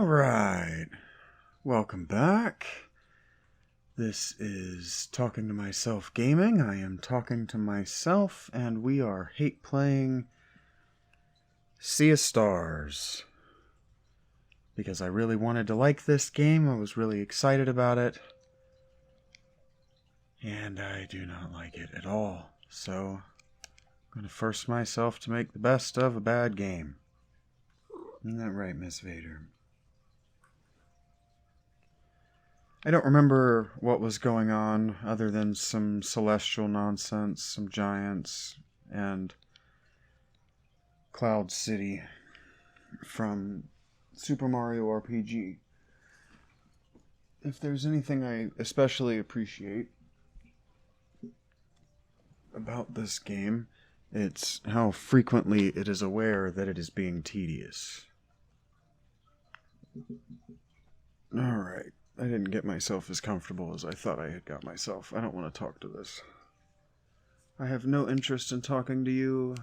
Alright, welcome back. This is Talking to Myself Gaming. I am talking to myself, and we are hate playing Sea of Stars. Because I really wanted to like this game, I was really excited about it. And I do not like it at all. So, I'm going to force myself to make the best of a bad game. Isn't that right, Miss Vader? I don't remember what was going on other than some celestial nonsense, some giants, and Cloud City from Super Mario RPG. If there's anything I especially appreciate about this game, it's how frequently it is aware that it is being tedious. Alright. I didn't get myself as comfortable as I thought I had got myself. I don't want to talk to this. I have no interest in talking to you.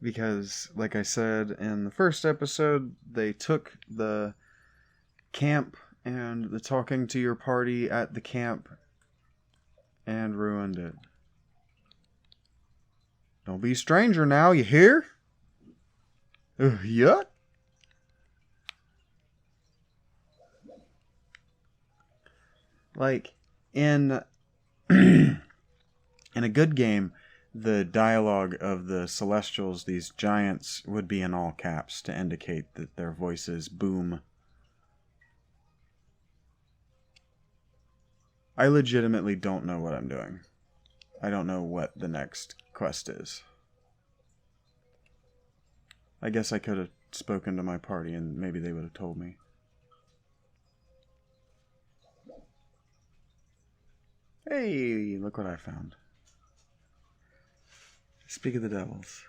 Because, like I said in the first episode, they took the camp and the talking to your party at the camp and ruined it. Don't be a stranger now, you hear? Yuck. Like, in in a good game, the dialogue of the Celestials, these giants, would be in all caps to indicate that their voices boom. I legitimately don't know what I'm doing. I don't know what the next quest is. I guess I could have spoken to my party and maybe they would have told me. Hey, look what I found. Speak of the devils.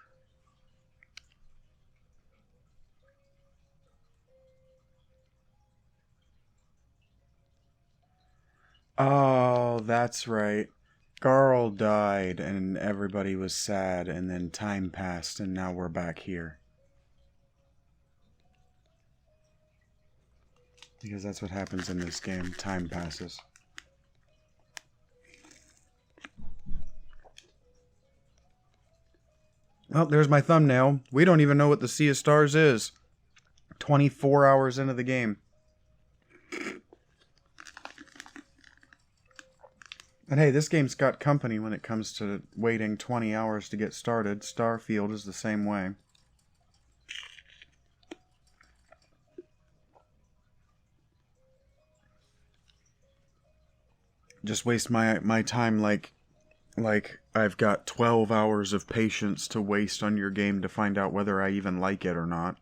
Oh, that's right. Garl died and everybody was sad and then time passed and now we're back here. Because that's what happens in this game. Time passes. Well, there's my thumbnail. We don't even know what the Sea of Stars is. 24 hours into the game. And hey, this game's got company when it comes to waiting 20 hours to get started. Starfield is the same way. Just waste my time like I've got 12 hours of patience to waste on your game to find out whether I even like it or not.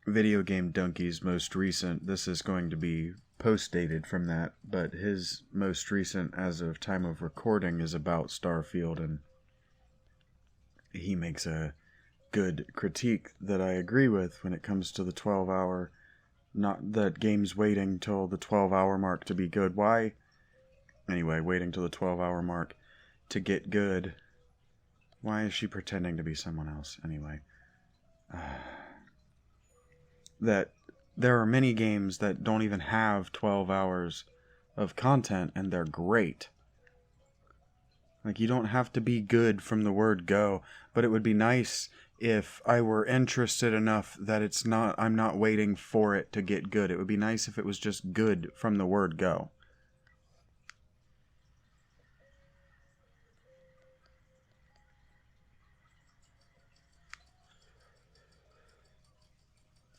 Video Game Donkey's most recent, this is going to be post-dated from that, but his most recent as of time of recording is about Starfield, and he makes a good critique that I agree with when it comes to the 12-hour, not that games waiting till the 12-hour mark to be good. Why? Anyway, waiting till the 12-hour mark to get good. Why is she pretending to be someone else? Anyway. That there are many games that don't even have 12 hours of content, and they're great. Like, you don't have to be good from the word go, but it would be nice if I were interested enough that I'm not waiting for it to get good. It would be nice if it was just good from the word go.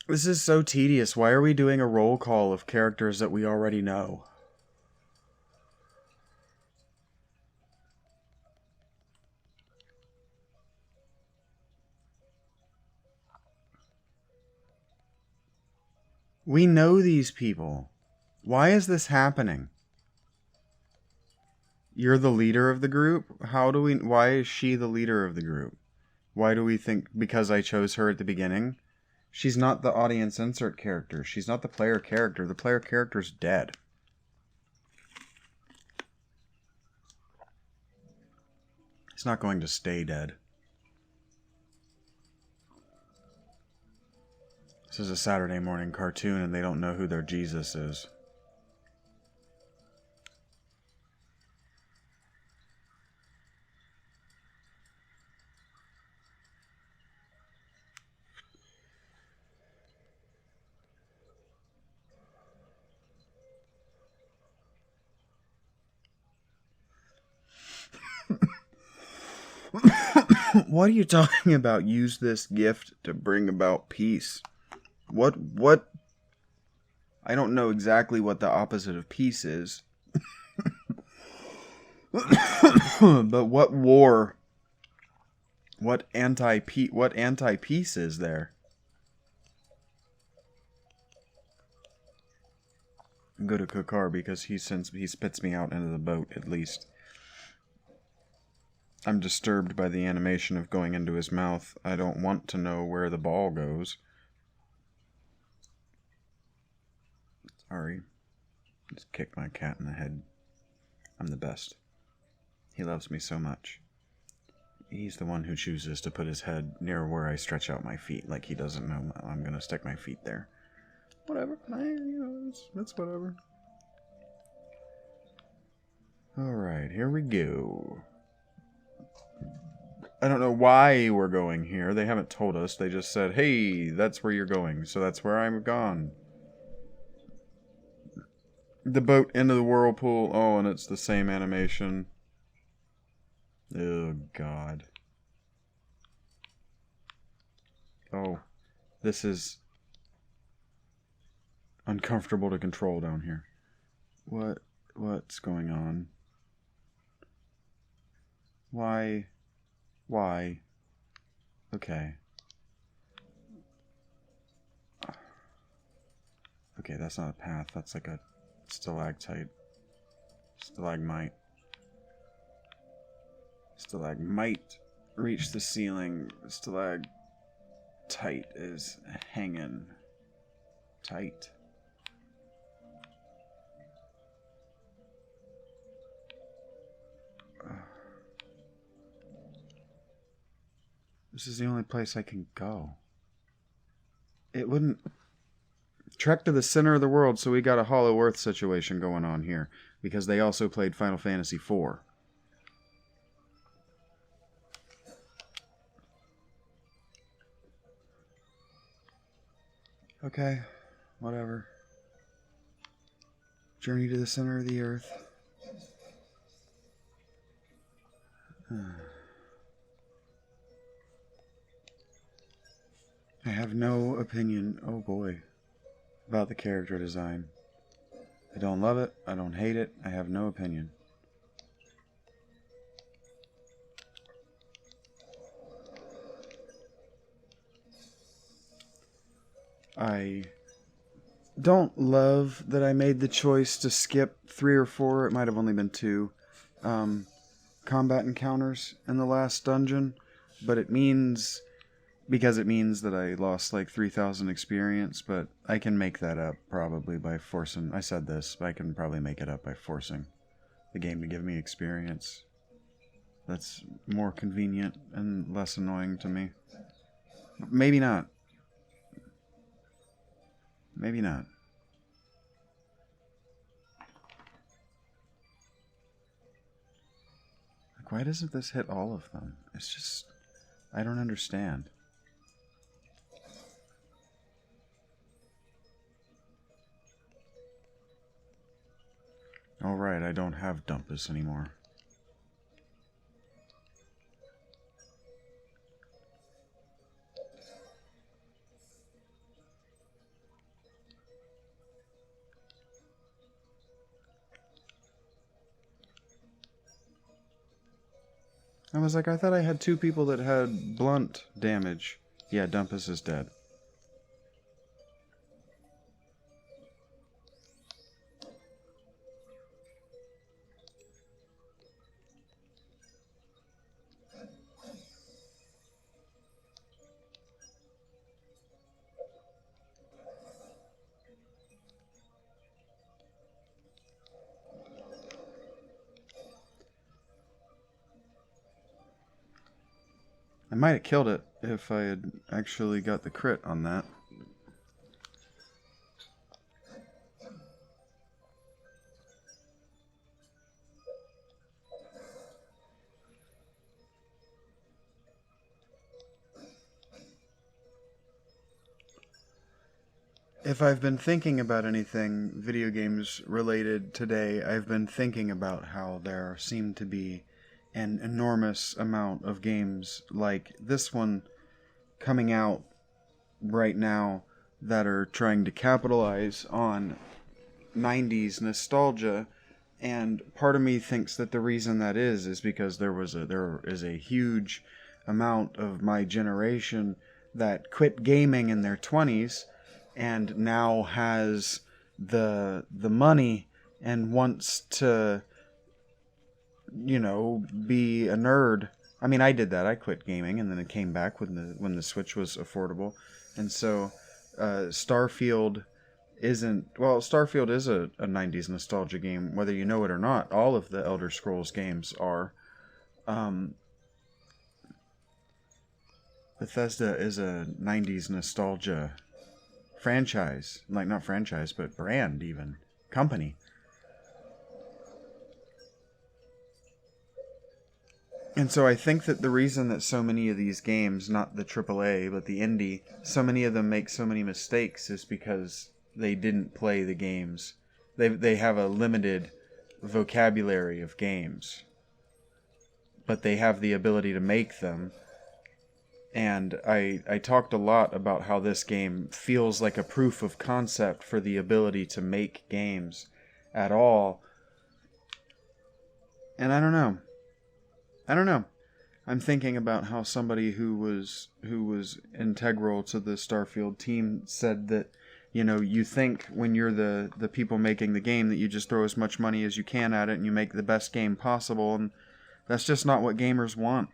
This is so tedious. Why are we doing a roll call of characters that we already know? We know these people. Why is this happening? You're the leader of the group? Why is she the leader of the group? Why do we think because I chose her at the beginning? She's not the audience insert character. She's not the player character. The player character's dead. He's not going to stay dead. This is a Saturday morning cartoon and they don't know who their Jesus is. What are you talking about? Use this gift to bring about peace. What? I don't know exactly what the opposite of peace is. But what war? What anti-peace is there? Go to Kokar because he spits me out into the boat at least. I'm disturbed by the animation of going into his mouth. I don't want to know where the ball goes. Sorry. Just kicked my cat in the head. I'm the best. He loves me so much. He's the one who chooses to put his head near where I stretch out my feet, like he doesn't know I'm going to stick my feet there. Whatever. It's whatever. Alright, here we go. I don't know why we're going here. They haven't told us. They just said, hey, that's where you're going. So that's where I'm gone. The boat into the whirlpool. Oh, and it's the same animation. Oh, God. Oh, this is uncomfortable to control down here. What's going on? Why? Okay. Okay, that's not a path. That's like a stalactite. Stalagmite. Stalagmite reach the ceiling. Stalactite is hanging tight. This is the only place I can go. It wouldn't... Trek to the center of the world, so we got a Hollow Earth situation going on here. Because they also played Final Fantasy IV. Okay, whatever. Journey to the center of the earth. I have no opinion, oh boy, about the character design. I don't love it, I don't hate it, I have no opinion. I don't love that I made the choice to skip 3 or 4, it might have only been 2, combat encounters in the last dungeon, but it means that I lost like 3,000 experience, but I can make that up probably by forcing, I said this, but I can probably make it up by forcing the game to give me experience. That's more convenient and less annoying to me. Maybe not. Maybe not. Like, why doesn't this hit all of them? It's just, I don't understand. Alright, I don't have Dumpus anymore. I was like, I thought I had 2 people that had blunt damage. Yeah, Dumpus is dead. I might have killed it if I had actually got the crit on that. If I've been thinking about anything video games related today, I've been thinking about how there seem to be an enormous amount of games like this one coming out right now that are trying to capitalize on 90s nostalgia, and part of me thinks that the reason that is because there is a huge amount of my generation that quit gaming in their 20s and now has the money and wants to, be a nerd. I mean, I did that. I quit gaming, and then it came back when the Switch was affordable. And so, Starfield is a 90s nostalgia game, whether you know it or not. All of the Elder Scrolls games are. Bethesda is a 90s nostalgia franchise. Like, not franchise, but brand, even. Company. And so I think that the reason that so many of these games, not the AAA, but the indie, so many of them make so many mistakes is because they didn't play the games. They have a limited vocabulary of games. But they have the ability to make them. And I talked a lot about how this game feels like a proof of concept for the ability to make games at all. And I don't know. I'm thinking about how somebody who was integral to the Starfield team said that, you think when you're the people making the game that you just throw as much money as you can at it and you make the best game possible, and that's just not what gamers want.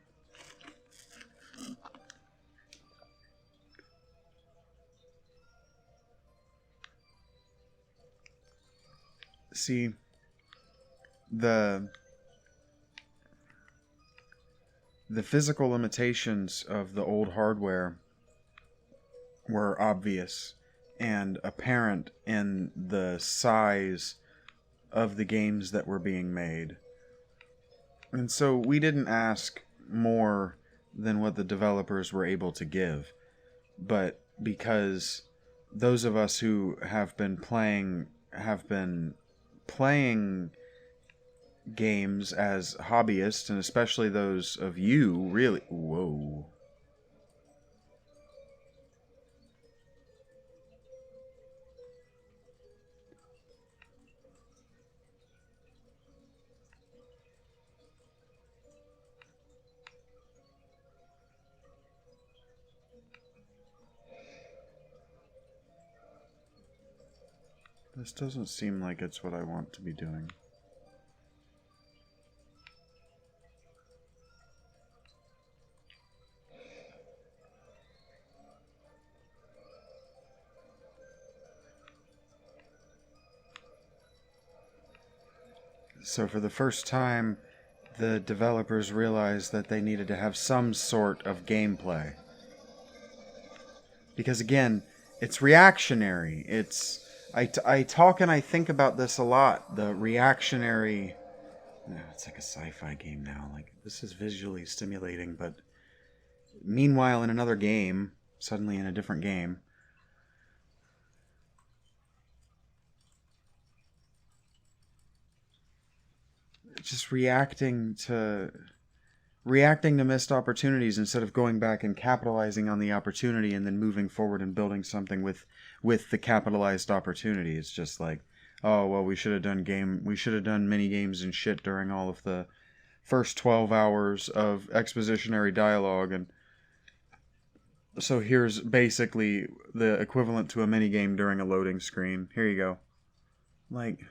See, the physical limitations of the old hardware were obvious and apparent in the size of the games that were being made. And so we didn't ask more than what the developers were able to give. But because those of us who have been playing games as hobbyists, and especially those of you, really... Whoa. This doesn't seem like it's what I want to be doing. So for the first time, the developers realized that they needed to have some sort of gameplay. Because again, it's reactionary. I talk and I think about this a lot. The reactionary... it's like a sci-fi game now. Like, this is visually stimulating, but meanwhile in another game, suddenly in a different game, just reacting to missed opportunities instead of going back and capitalizing on the opportunity and then moving forward and building something with the capitalized opportunity. It's just like, oh well, we should have done mini games and shit during all of the first 12 hours of expositionary dialogue, and so here's basically the equivalent to a mini game during a loading screen. Here you go. Like,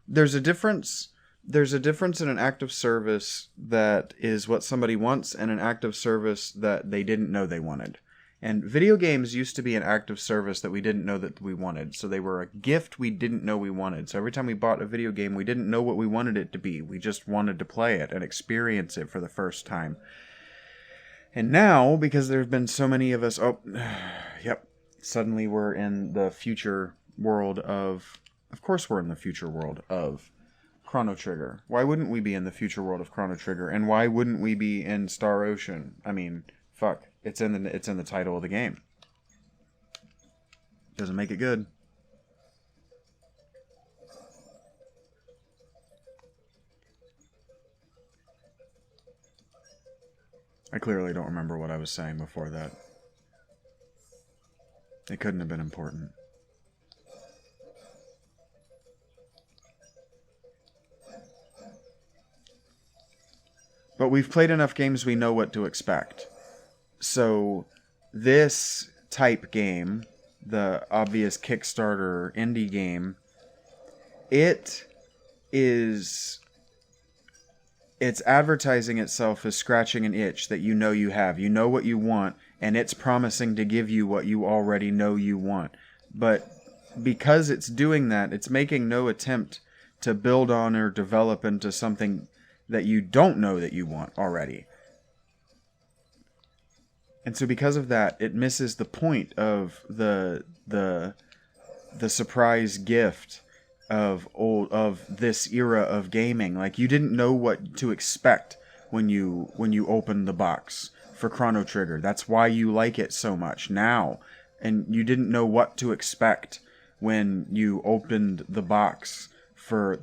there's a difference in an act of service that is what somebody wants and an act of service that they didn't know they wanted. And video games used to be an act of service that we didn't know that we wanted. So they were a gift we didn't know we wanted. So every time we bought a video game, we didn't know what we wanted it to be. We just wanted to play it and experience it for the first time. And now, because there have been so many of us... Oh, yep. Suddenly we're in the future world of... Of course we're in the future world of Chrono Trigger. Why wouldn't we be in the future world of Chrono Trigger? And why wouldn't we be in Star Ocean? I mean, fuck. It's in the title of the game. Doesn't make it good. I clearly don't remember what I was saying before that. It couldn't have been important. But we've played enough games, we know what to expect. So this type game, the obvious Kickstarter indie game, it's advertising itself as scratching an itch that you know you have. You know what you want, and it's promising to give you what you already know you want. But because it's doing that, it's making no attempt to build on or develop into something that you don't know that you want already. And so because of that, it misses the point of the surprise gift of this era of gaming. Like, you didn't know what to expect when you opened the box for Chrono Trigger. That's why you like it so much now. And you didn't know what to expect when you opened the box for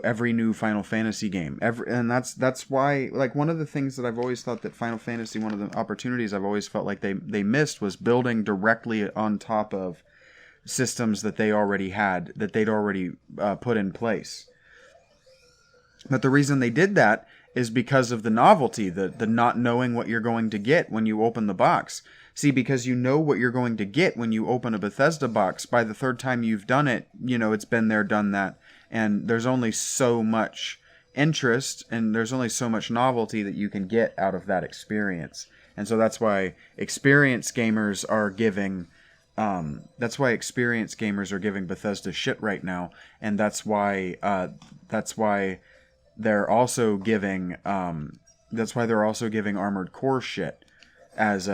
every new Final Fantasy game. And that's why, like, one of the things that I've always thought that Final Fantasy, one of the opportunities I've always felt like they missed, was building directly on top of systems that they already had, that they'd already put in place. But the reason they did that is because of the novelty, the not knowing what you're going to get when you open the box. See, because you know what you're going to get when you open a Bethesda box, by the third time you've done it, you know, it's been there, done that. And there's only so much interest and there's only so much novelty that you can get out of that experience. And so that's why experienced gamers are giving Bethesda shit right now. And that's why they're also giving Armored Core shit as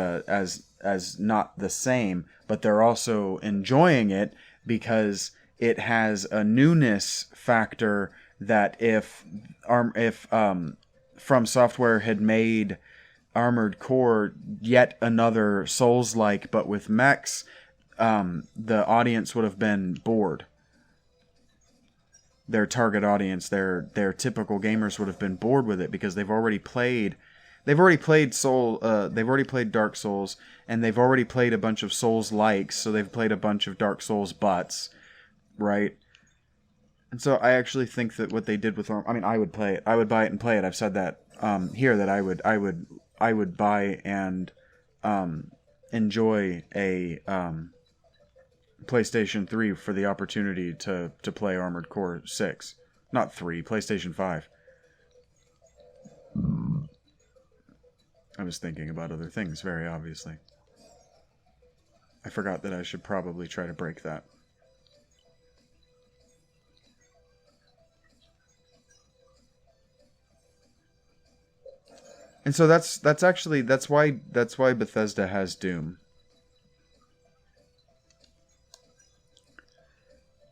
not the same, but they're also enjoying it because it has a newness factor that if From Software had made Armored Core yet another Souls-like but with mechs, the audience would have been bored. Their target audience, their typical gamers would have been bored with it because they've already played Dark Souls, and they've already played a bunch of Souls-likes, so they've played a bunch of Dark Souls butts, right? And so I actually think that what they did with I would play it. I would buy it and play it. I've said that here, that I would buy and enjoy a PlayStation 3 for the opportunity to play Armored Core 6. Not 3, PlayStation 5. I was thinking about other things, very obviously. I forgot that I should probably try to break that. And so that's why Bethesda has Doom.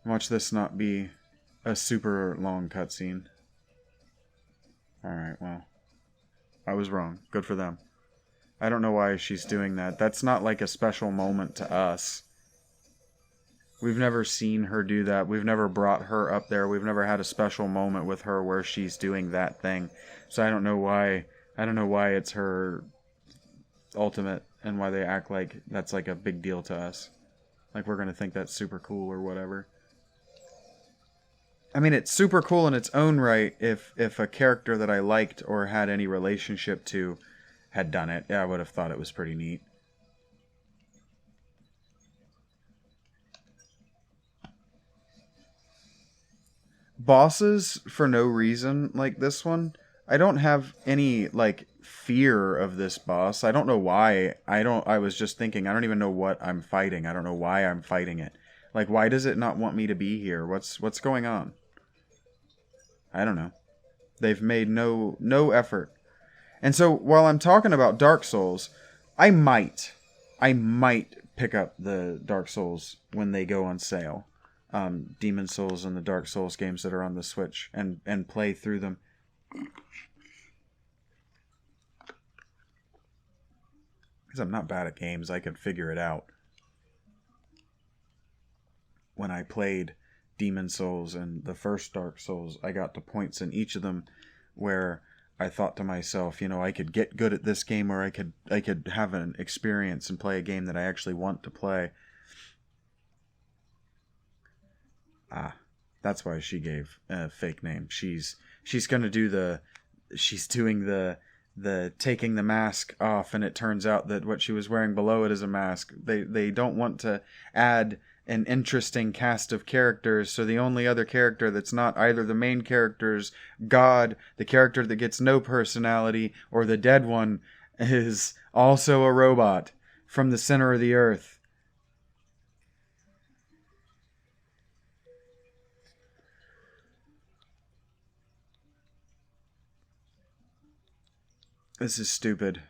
Watch this not be a super long cutscene. Alright, well. I was wrong. Good for them. I don't know why she's doing that. That's not like a special moment to us. We've never seen her do that. We've never brought her up there. We've never had a special moment with her where she's doing that thing. So I don't know why it's her ultimate and why they act like that's like a big deal to us. Like we're going to think that's super cool or whatever. I mean, it's super cool in its own right if a character that I liked or had any relationship to had done it. Yeah, I would have thought it was pretty neat. Bosses for no reason like this one, I don't have any like fear of this boss. I don't know why. I was just thinking, I don't even know what I'm fighting. I don't know why I'm fighting it. Like, why does it not want me to be here? What's going on? I don't know. They've made no effort. And so while I'm talking about Dark Souls, I might pick up the Dark Souls when they go on sale. Demon Souls and the Dark Souls games that are on the Switch and play through them. Because I'm not bad at games, I could figure it out. When I played Demon Souls and the first Dark Souls, I got to points in each of them where I thought to myself, I could get good at this game, or I could have an experience and play a game that I actually want to play. That's why she gave a fake name. She's doing the taking the mask off, and it turns out that what she was wearing below it is a mask. They don't want to add an interesting cast of characters, so the only other character that's not either the main character's god, the character that gets no personality, or the dead one, is also a robot from the center of the earth. This is stupid.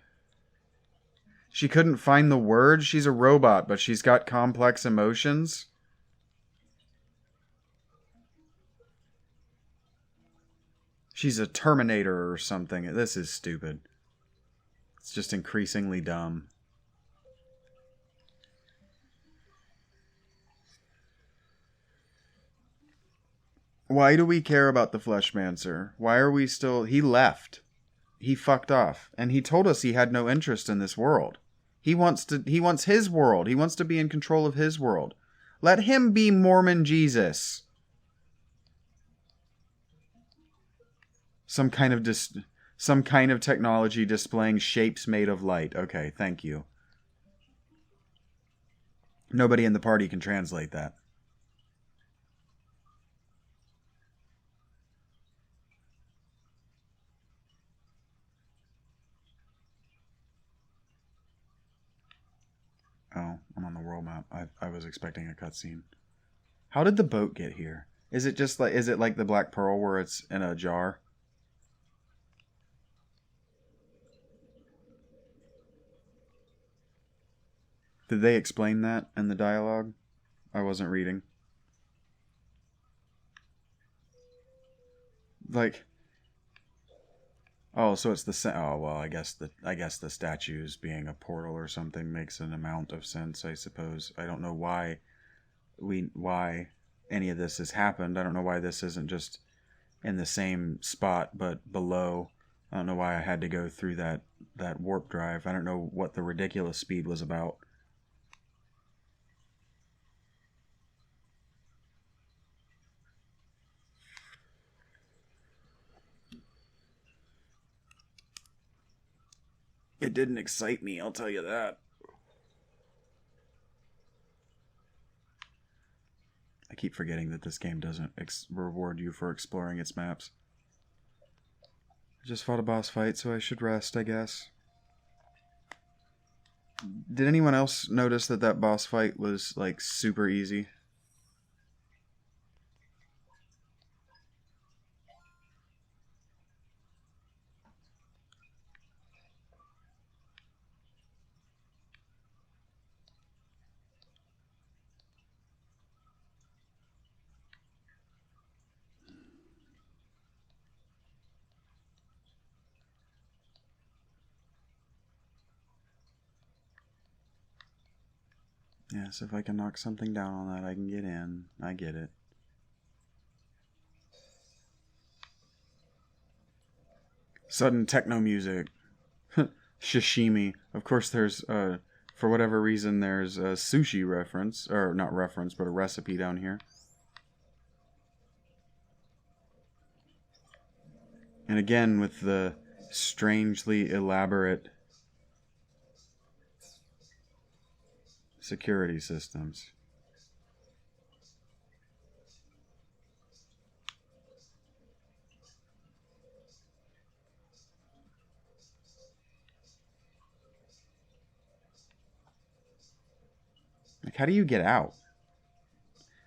She couldn't find the words? She's a robot, but she's got complex emotions? She's a Terminator or something. This is stupid. It's just increasingly dumb. Why do we care about the Fleshmancer? Why are we still... He left. He fucked off. And he told us he had no interest in this world. He wants his world. He wants to be in control of his world. Let him be Mormon Jesus. Some kind of technology displaying shapes made of light. Okay, thank you. Nobody in the party can translate that. Oh, I'm on the world map. I was expecting a cutscene. How did the boat get here? Is it like the Black Pearl where it's in a jar? Did they explain that in the dialogue? I wasn't reading. Like, oh, so it's oh well, I guess the statues being a portal or something makes an amount of sense, I suppose. I don't know why any of this has happened. I don't know why this isn't just in the same spot but below. I don't know why I had to go through that warp drive. I don't know what the ridiculous speed was about. It didn't excite me, I'll tell you that. I keep forgetting that this game doesn't reward you for exploring its maps. I just fought a boss fight, so I should rest, I guess. Did anyone else notice that boss fight was, like, super easy? Yes, if I can knock something down on that, I can get in. I get it. Sudden techno music. Sashimi. Of course there's, for whatever reason, there's a sushi reference. Or, not reference, but a recipe down here. And again, with the strangely elaborate security systems. how do you get out?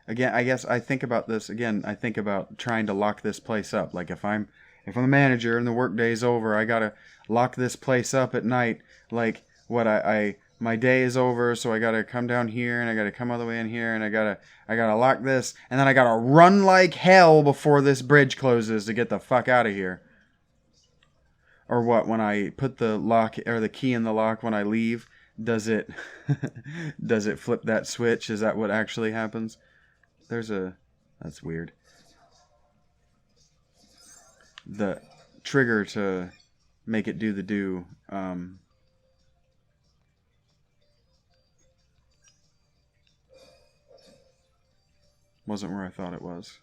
Again, I guess I think about this. Again, I think about trying to lock this place up. Like if I'm a manager and the workday's over, I gotta lock this place up at night. Like what my day is over, so I gotta come down here and I gotta come all the way in here and I gotta lock this, and then I gotta run like hell before this bridge closes to get the fuck out of here. Or what? When I put the lock or the key in the lock when I leave, does it flip that switch? Is that what actually happens? That's weird. The trigger to make it do the do. Wasn't where I thought it was.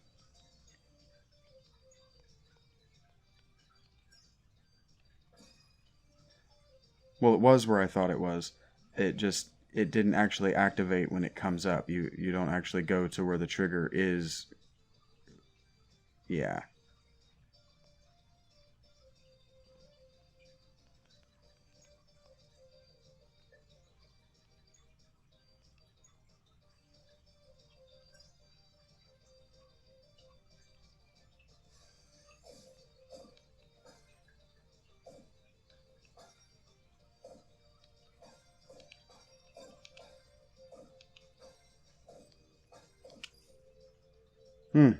Well, it was where I thought it was. It didn't actually activate when it comes up. You don't actually go to where the trigger is. Yeah. Hmm.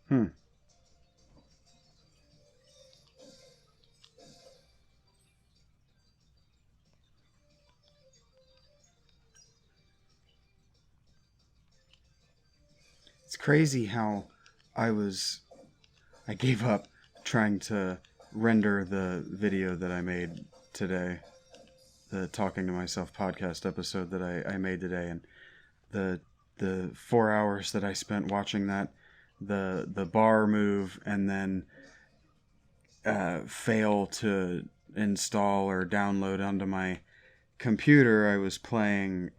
Hmm. It's crazy how I gave up trying to render the video that I made today, the Talking to Myself podcast episode that I made today, and the 4 hours that I spent watching that, the bar move, and then fail to install or download onto my computer. I was playing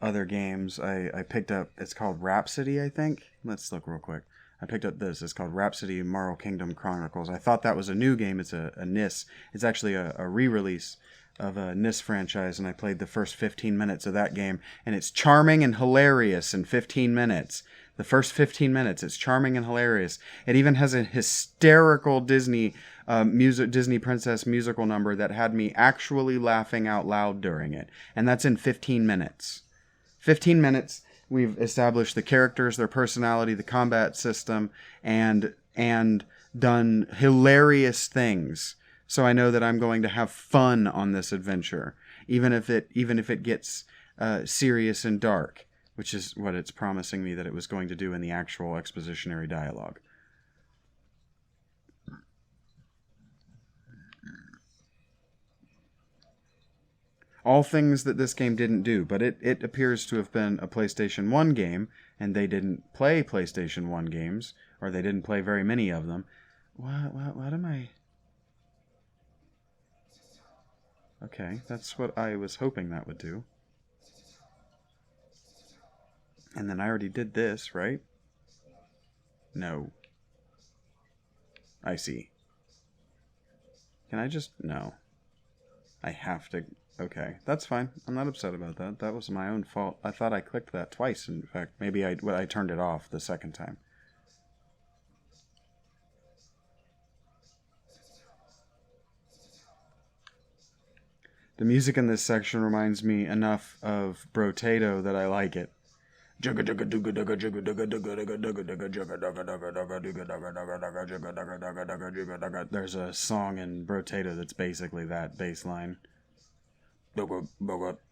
other games. I picked up, it's called Rhapsody, I think. Let's look real quick. I picked up this. It's called Rhapsody Marl Kingdom Chronicles. I thought that was a new game. It's a NIS. It's actually a re-release of a NIS franchise, and I played the first 15 minutes of that game, and it's charming and hilarious in 15 minutes. The first 15 minutes, it's charming and hilarious. It even has a hysterical Disney princess musical number that had me actually laughing out loud during it, and that's in 15 minutes. 15 minutes, we've established the characters, their personality, the combat system, and done hilarious things. So I know that I'm going to have fun on this adventure, even if it gets serious and dark, which is what it's promising me that it was going to do in the actual expositionary dialogue. All things that this game didn't do, but it appears to have been a PlayStation 1 game, and they didn't play PlayStation 1 games, or they didn't play very many of them. What am I... Okay, that's what I was hoping that would do. And then I already did this, right? No. I see. Can I just... No. I have to... Okay, that's fine. I'm not upset about that. That was my own fault. I thought I clicked that twice. In fact, maybe I turned it off the second time. The music in this section reminds me enough of Brotato that I like it. There's a song in Brotato that's basically that bass line. Dig it,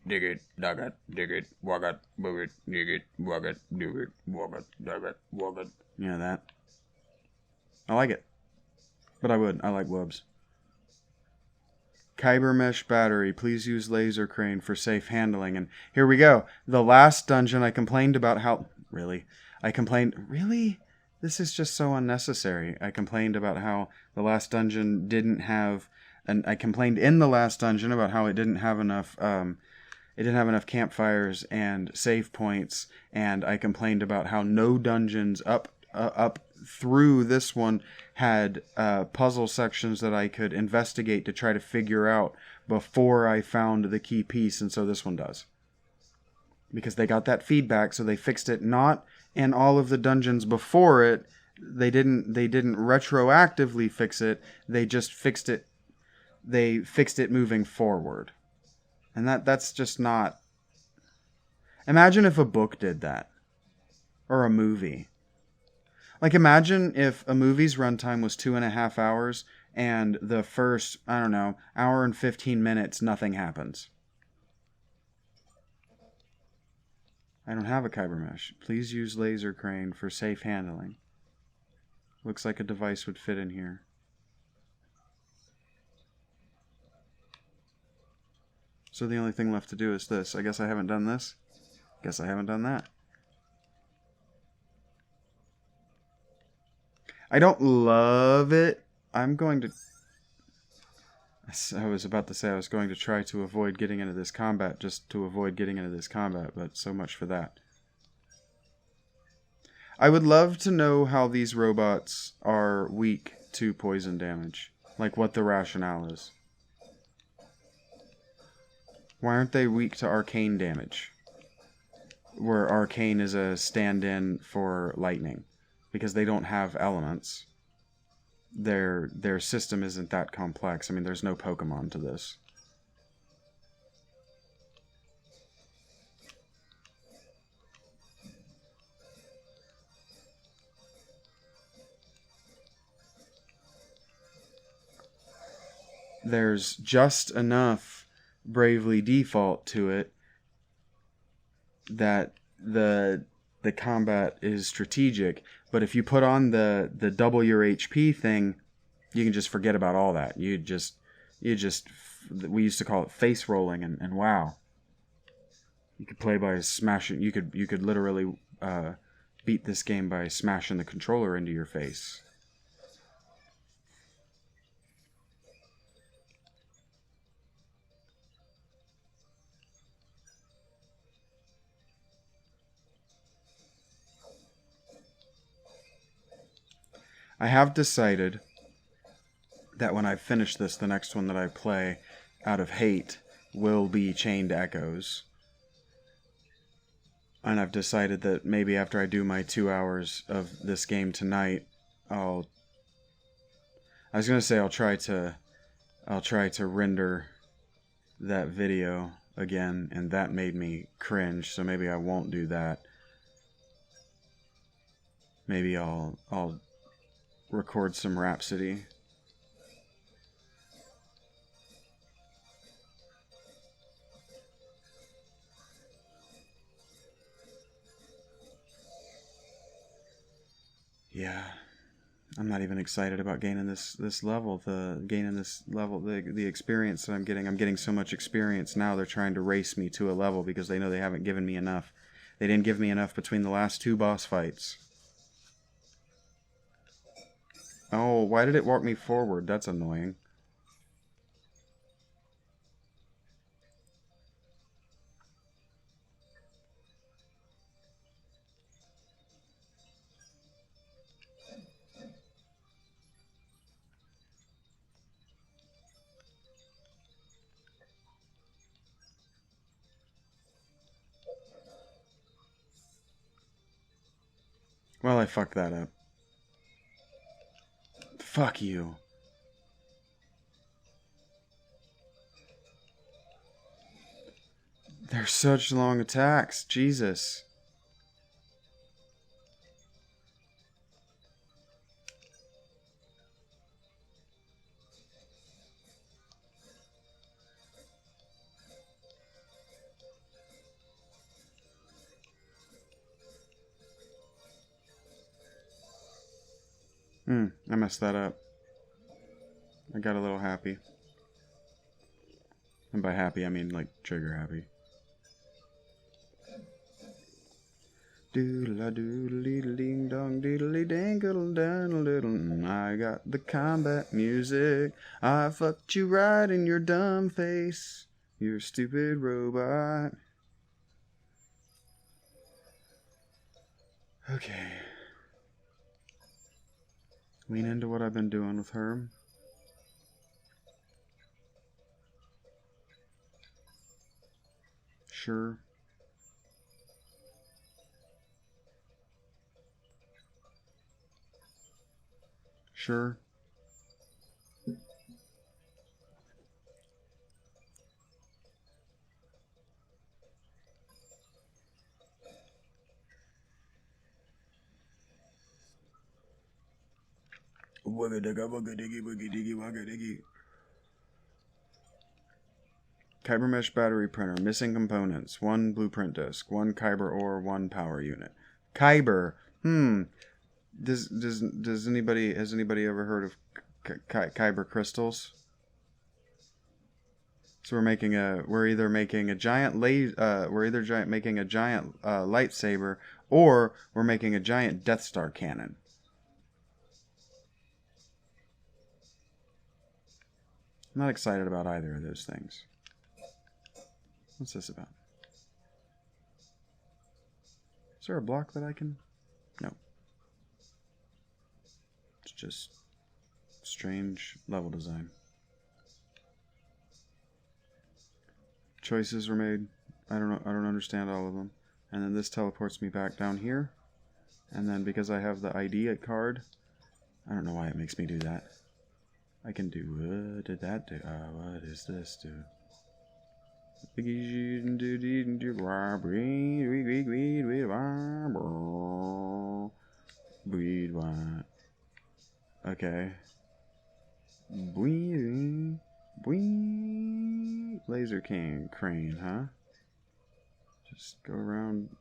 dig it, walk it, move it, dig it, walk it, do it, walk it, dig it, walk it. You know that? I like it. But I like wubs. Kyber mesh battery. Please use laser crane for safe handling. And here we go. The last dungeon I complained about how... Really? Really? This is just so unnecessary. I complained about how the last dungeon didn't have, and I complained in the last dungeon about how it didn't have enough. It didn't have enough campfires and save points, and I complained about how no dungeons up through this one had puzzle sections that I could investigate to try to figure out before I found the key piece, and so this one does. Because they got that feedback, so they fixed it not in all of the dungeons before it. They didn't retroactively fix it. They just fixed it. They fixed it moving forward. And that's just not... Imagine if a book did that. Or a movie. Like, imagine if a movie's runtime was 2.5 hours and the first, I don't know, hour and 15 minutes, nothing happens. I don't have a Kyber mesh. Please use laser crane for safe handling. Looks like a device would fit in here. So the only thing left to do is this. I guess I haven't done this. Guess I haven't done that. I don't love it. I'm going to... I was about to say I was going to try to avoid getting into this combat just to avoid getting into this combat, but so much for that. I would love to know how these robots are weak to poison damage. Like what the rationale is. Why aren't they weak to arcane damage? Where arcane is a stand-in for lightning. Because they don't have elements. Their system isn't that complex. I mean, there's no Pokemon to this. There's just enough Bravely Default to it that the combat is strategic, but if you put on the double your HP thing, you can just forget about all that. We used to call it face rolling, and wow, you could play by smashing. You could literally beat this game by smashing the controller into your face. I have decided that when I finish this, the next one that I play out of hate will be Chained Echoes. And I've decided that maybe after I do my 2 hours of this game tonight, I'll try to render that video again, and that made me cringe, so maybe I won't do that. Maybe I'll record some Rhapsody. Yeah, I'm not even excited about gaining this level. The experience that I'm getting. I'm getting so much experience now. They're trying to race me to a level because they know they haven't given me enough. They didn't give me enough between the last 2 boss fights. Oh, why did it walk me forward? That's annoying. Well, I fucked that up. Fuck you. They're such long attacks. Jesus. I messed that up. I got a little happy. And by happy, I mean like trigger happy. Doodle doodle ding dong doodle dangle down a little. I got the combat music. I fucked you right in your dumb face. You stupid robot. Okay. Lean into what I've been doing with Herm. Sure. Sure. Wugga digga wugga diggy wuggy diggy wugga diggy. Kyber mesh battery printer, missing components, 1 blueprint disk, 1 Kyber ore, 1 power unit. Kyber. Has anybody ever heard of Kyber crystals? So we're either making a giant lightsaber, or we're making a giant Death Star cannon. I'm not excited about either of those things. What's this about? Is there a block that I can... No. It's just strange level design. Choices were made. I don't understand all of them. And then this teleports me back down here. And then because I have the ID card, I don't know why it makes me do that. I can do... What did that do? What does this do? Okay. Laser crane, huh? Just go around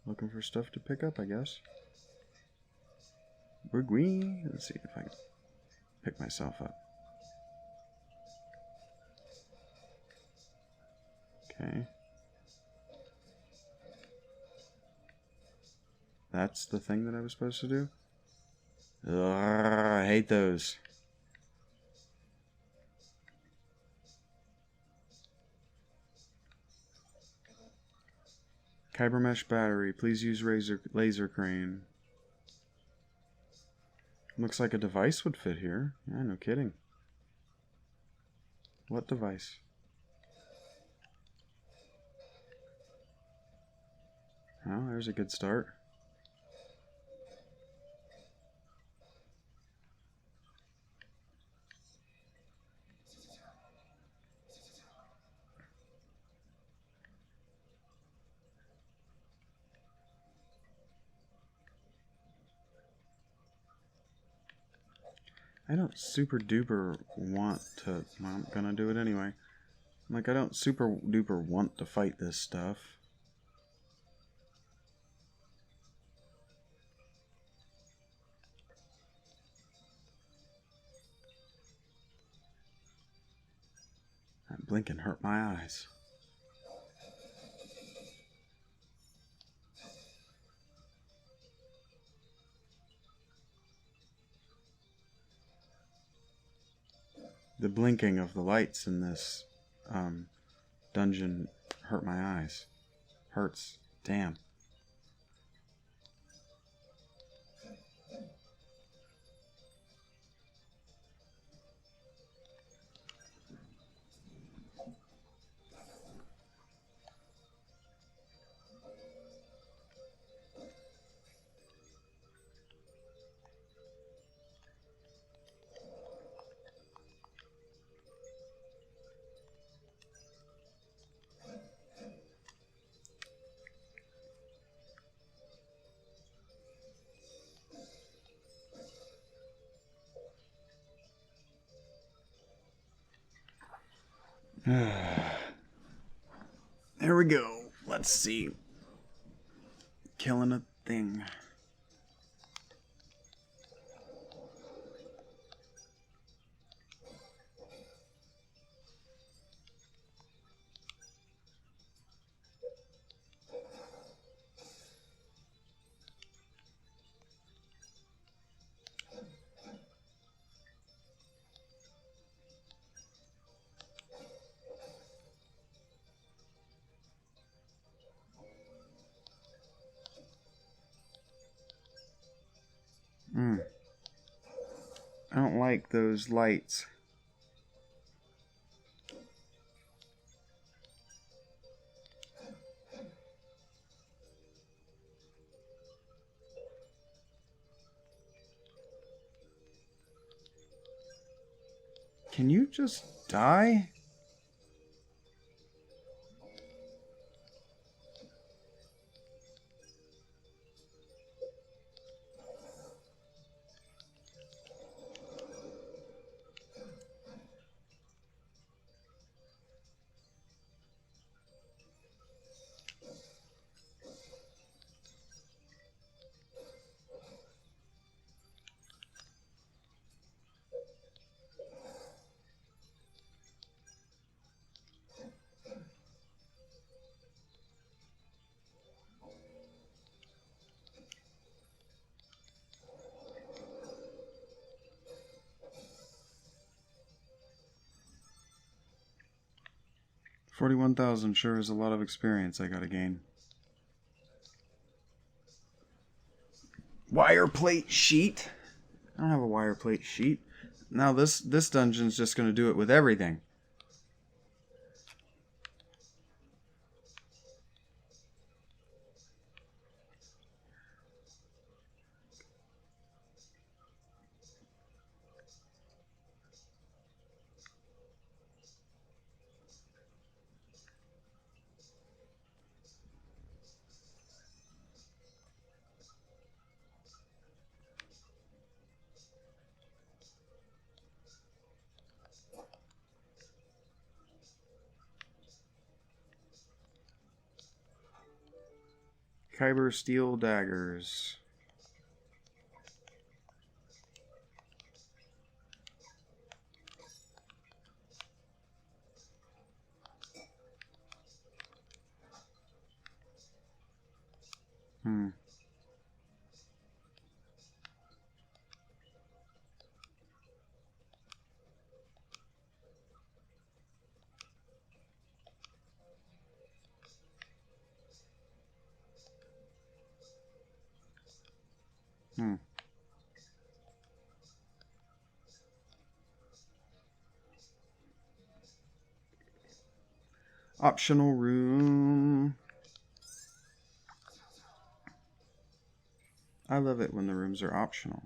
looking for stuff to pick up, I guess. Let's see if I can pick myself up. Okay. That's the thing that I was supposed to do? Ugh, I hate those. Kyber mesh battery. Please use laser crane. Looks like a device would fit here. Yeah, no kidding. What device? Oh, there's a good start. I don't super duper want to... Well, I'm gonna do it anyway. Like, I don't super duper want to fight this stuff. That blinking hurt my eyes. The blinking of the lights in this dungeon hurt my eyes. Hurts. Damn. There we go. Let's see. Killing a thing. like those lights. Can you just die? $41,000 sure is a lot of experience I gotta gain. Wire plate sheet? I don't have a wire plate sheet. Now this dungeon's just gonna do it with everything. Kyber steel daggers. Hmm. Hmm. Optional room. I love it when the rooms are optional.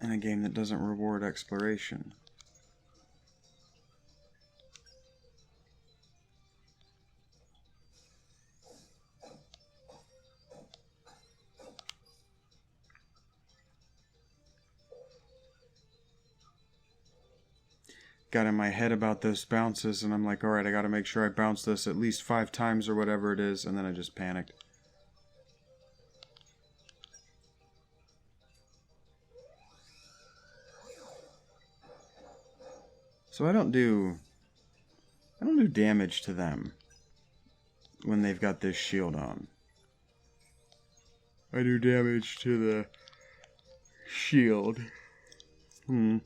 In a game that doesn't reward exploration. Got in my head about those bounces, and I'm like, alright, I gotta make sure I bounce this at least 5 times or whatever it is, and then I just panicked. So I don't do damage to them when they've got this shield on. I do damage to the shield. Hmm.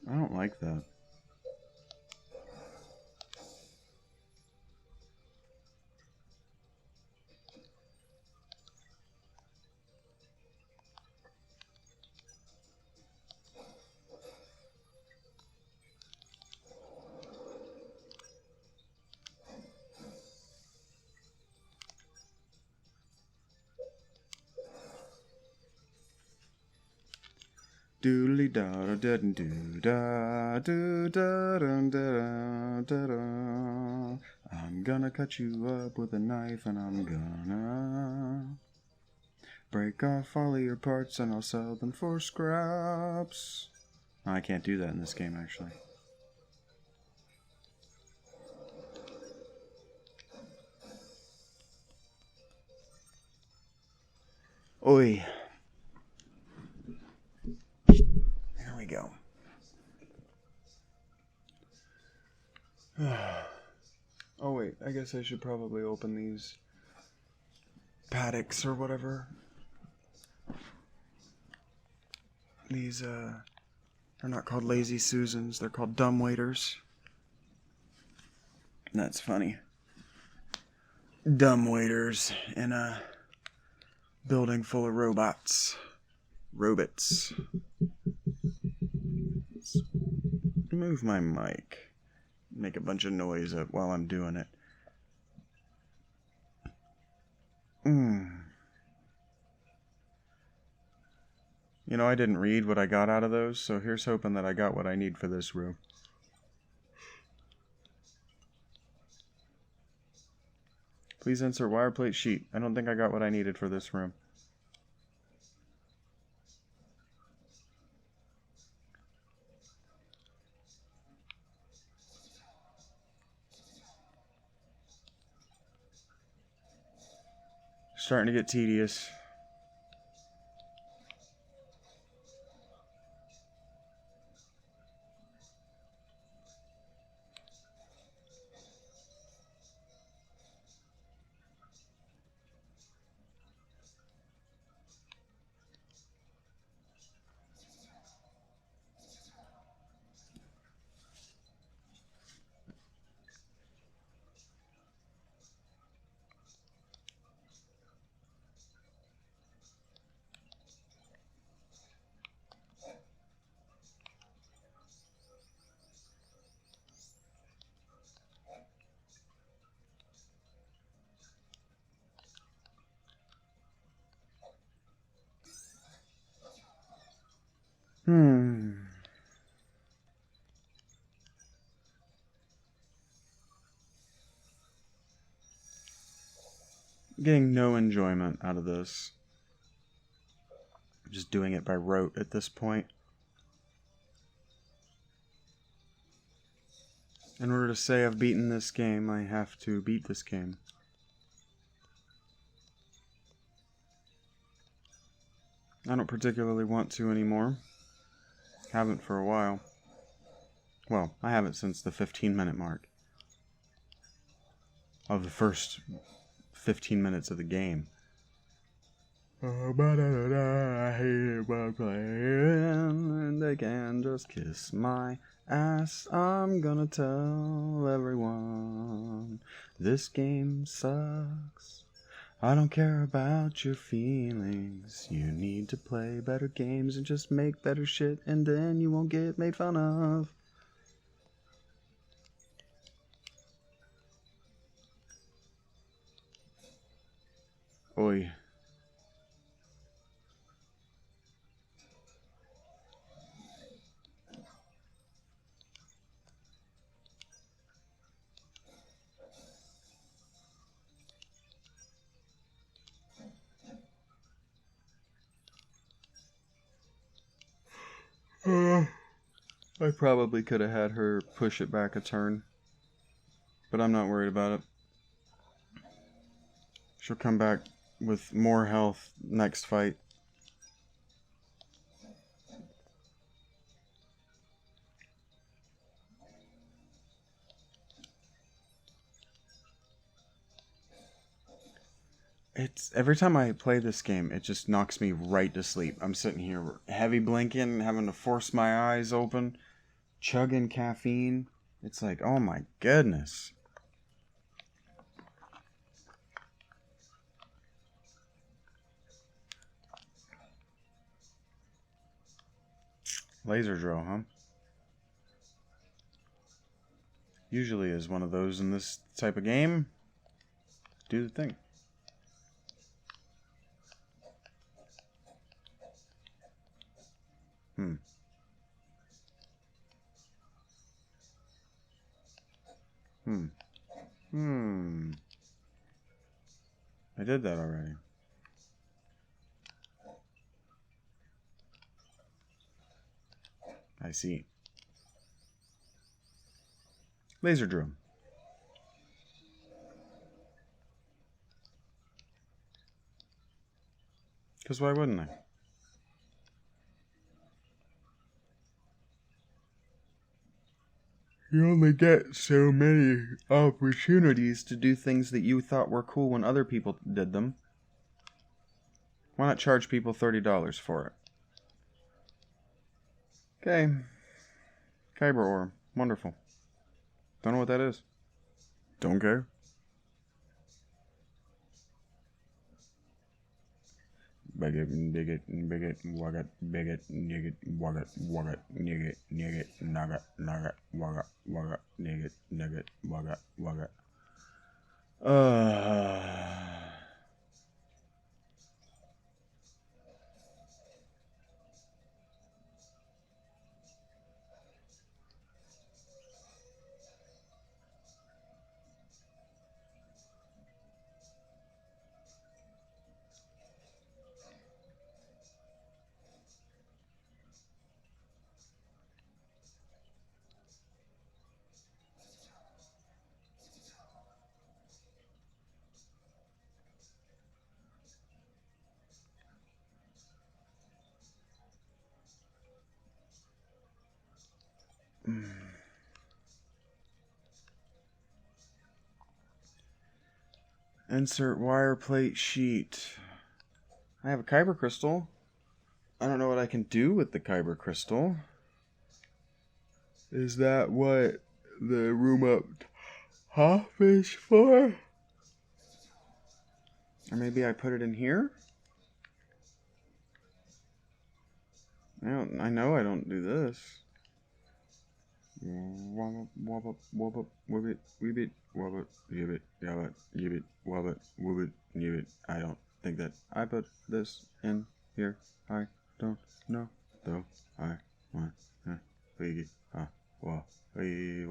I don't like that. Doodly da da da do da do da da da da da. I'm gonna cut you up with a knife, and I'm gonna break off all of your parts, and I'll sell them for scraps. I can't do that in this game, actually. Oi. There we go. Oh wait, I guess I should probably open these paddocks or whatever. These, they're not called Lazy Susans, they're called dumb waiters. That's funny. Dumb waiters in a building full of robots. Robots. Let's move my mic. Make a bunch of noise while I'm doing it. You know, I didn't read what I got out of those, so here's hoping that I got what I need for this room. Please insert wire plate sheet. I don't think I got what I needed for this room. Starting to get tedious. Getting no enjoyment out of this. I'm just doing it by rote at this point. In order to say I've beaten this game, I have to beat this game. I don't particularly want to anymore. Haven't for a while. Well, I haven't since the 15-minute mark of the first 15 minutes of the game. Oh, I hate about playing, and they can just kiss my ass. I'm gonna tell everyone this game sucks. I don't care about your feelings. You need to play better games and just make better shit, and then you won't get made fun of. Oi. I probably could have had her push it back a turn, but I'm not worried about it. She'll come back with more health next fight. It's every time I play this game, it just knocks me right to sleep. I'm sitting here heavy blinking, having to force my eyes open, chugging caffeine. It's like, oh my goodness. Laser drill, huh? Usually is one of those in this type of game. Do the thing. I did that already. I see. Laser drill. Because why wouldn't I? You only get so many opportunities to do things that you thought were cool when other people did them. Why not charge people $30 for it? Okay. Kyber ore. Wonderful. Don't know what that is. Don't care. Bigot, bigot, bigot, wugget, bigot, nigget, wugget, wugget, nigget, nigget, nugget, nugget, wugget, wugget, nigget, nugget, wugget, wugget. Insert wire plate sheet. I have a kyber crystal. I don't know what I can do with the kyber crystal. Is that what the room up top is for? Or maybe I put it in here? I know I don't do this. Wobble, wobble, wobble, wobbit, weebit, wobbit, yibbit, yabbit, yibbit, wobbit, woobit, yibbit. I don't think that I put this in here. I don't know, though. I want to be a wa hey.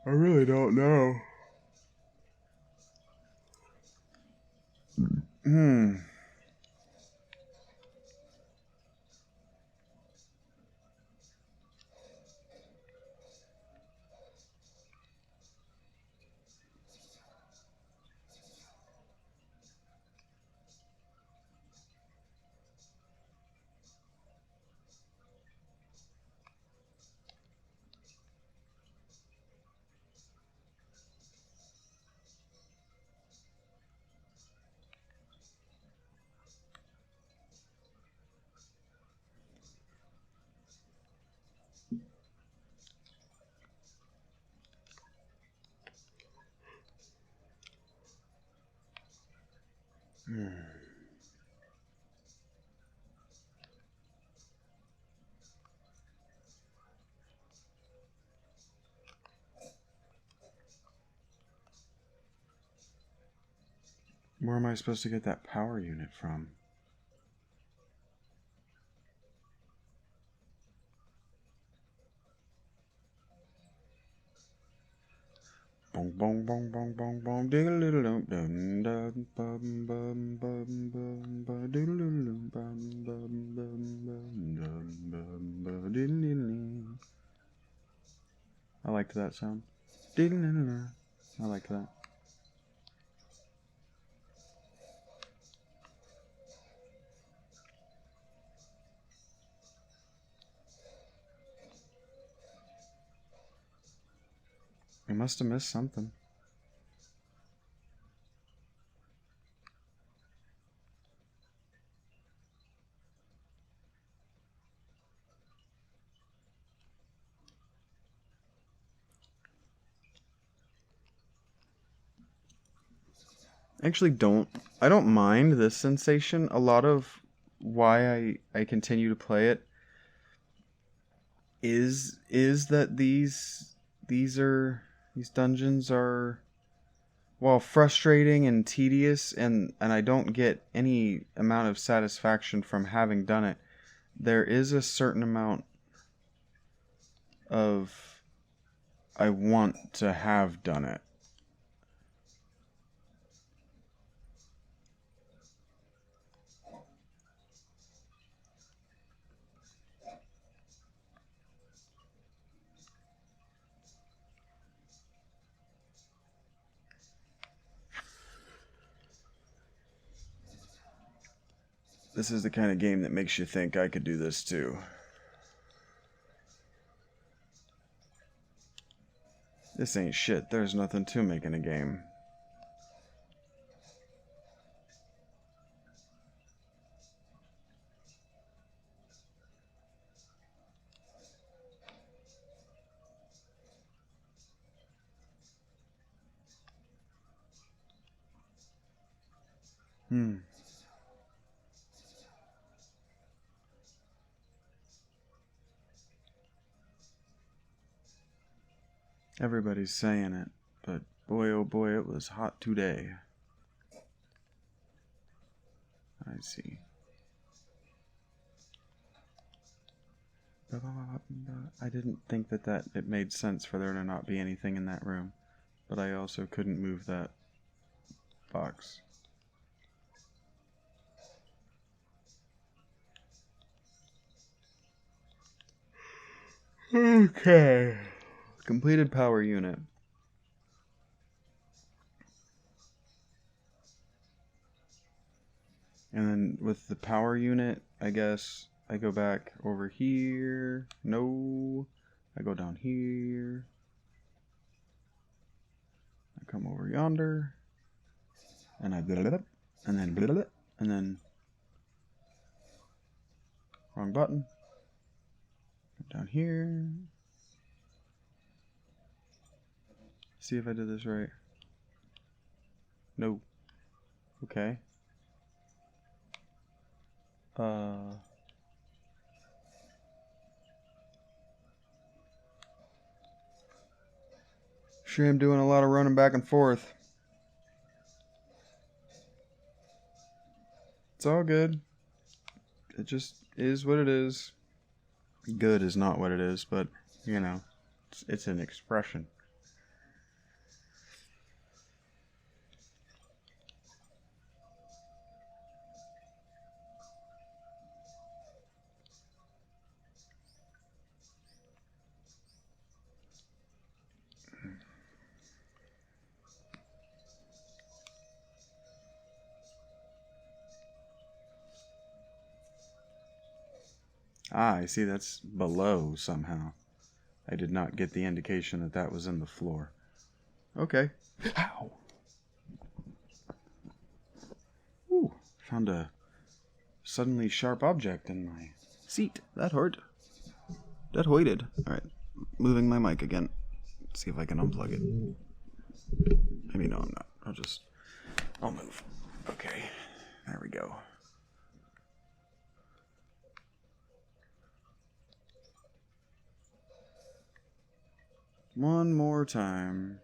I really don't know. Where am I supposed to get that power unit from? Bong bong bong bong bong bong diddle diddle dum dum dum bum bum bum bum ba diddle diddle bum bum bum bum dum bum ba diddle diddle. I liked that sound. Diddle diddle. I like that. I must have missed something. Actually, I don't mind this sensation. A lot of why I continue to play it is that these dungeons are, well, frustrating and tedious, and I don't get any amount of satisfaction from having done it. There is a certain amount of I want to have done it. This is the kind of game that makes you think I could do this too. This ain't shit. There's nothing to making a game. Everybody's saying it, but boy oh boy, it was hot today. I see. I didn't think that it made sense for there to not be anything in that room, but I also couldn't move that box. Okay. Completed power unit. And then with the power unit, I guess I go back over here. No. I go down here. I come over yonder. And I blah, blah, blah, and then blah, blah, and then wrong button. Down here. See if I did this right. No. Okay. Sure, I'm doing a lot of running back and forth. It's all good. It just is what it is. Good is not what it is, but, you know, it's an expression. Ah, I see that's below somehow. I did not get the indication that that was in the floor. Okay. Ow! Ooh, found a suddenly sharp object in my seat. That hurt. That hoited. Alright, moving my mic again. Let's see if I can unplug it. Maybe no, I'm not. I'll move. Okay, there we go. One more time.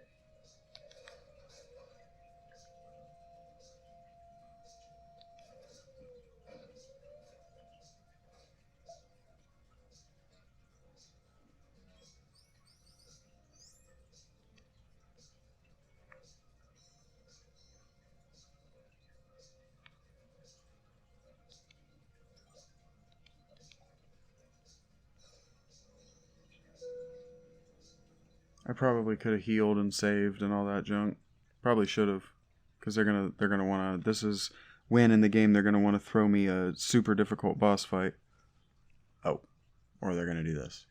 I probably could have healed and saved and all that junk. Probably should have, because they're gonna wanna. This is when in the game they're gonna want to throw me a super difficult boss fight. Oh, or they're gonna do this.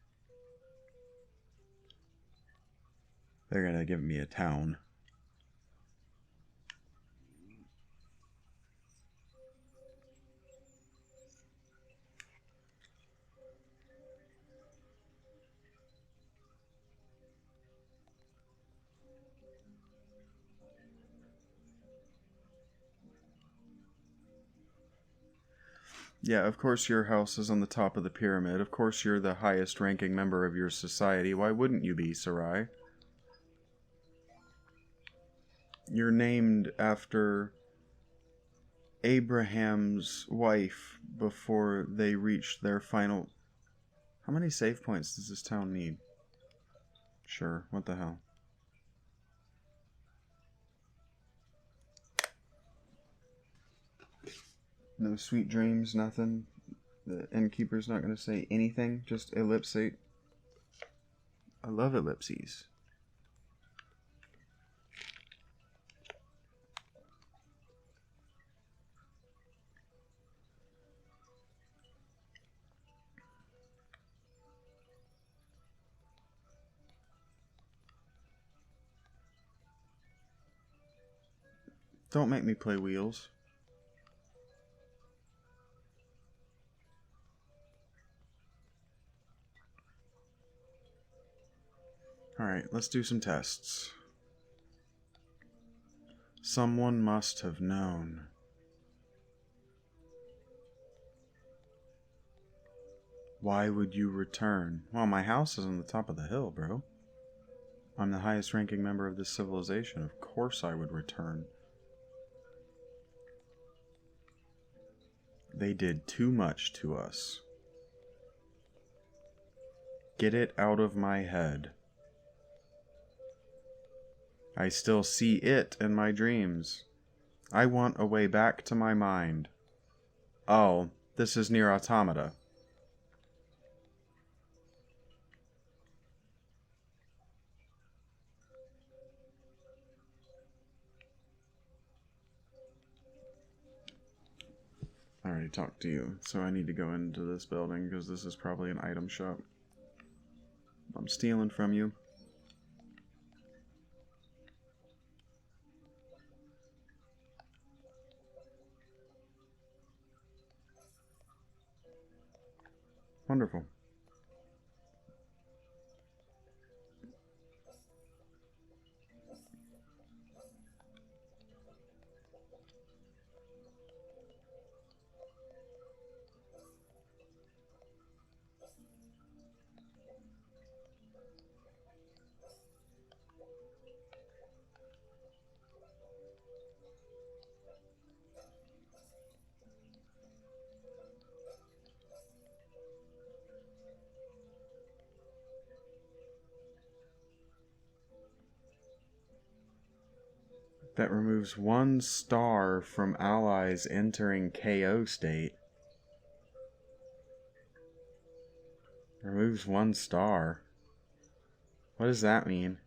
They're gonna give me a town. Yeah, of course your house is on the top of the pyramid. Of course you're the highest ranking member of your society. Why wouldn't you be, Sarai? You're named after Abraham's wife before they reached their final... How many save points does this town need? Sure, what the hell. No sweet dreams, nothing. The innkeeper's not going to say anything, just ellipsate. I love ellipses. Don't make me play wheels. Alright, let's do some tests. Someone must have known. Why would you return? Well, my house is on the top of the hill, bro. I'm the highest ranking member of this civilization. Of course I would return. They did too much to us. Get it out of my head. I still see it in my dreams. I want a way back to my mind. Oh, this is Nier Automata. I already talked to you, so I need to go into this building because this is probably an item shop. I'm stealing from you. Wonderful. That removes 1 star from allies entering KO state. Removes 1 star. What does that mean?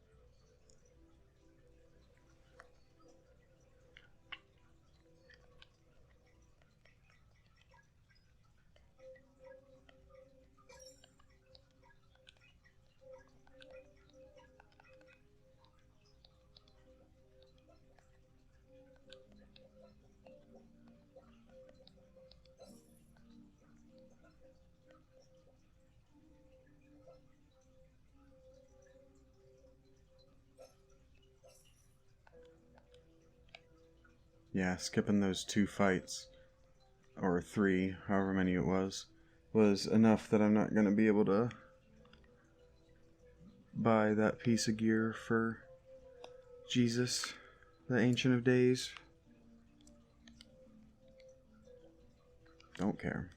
Yeah, skipping those 2 fights, or 3, however many it was enough that I'm not going to be able to buy that piece of gear for Jesus, the Ancient of Days. Don't care.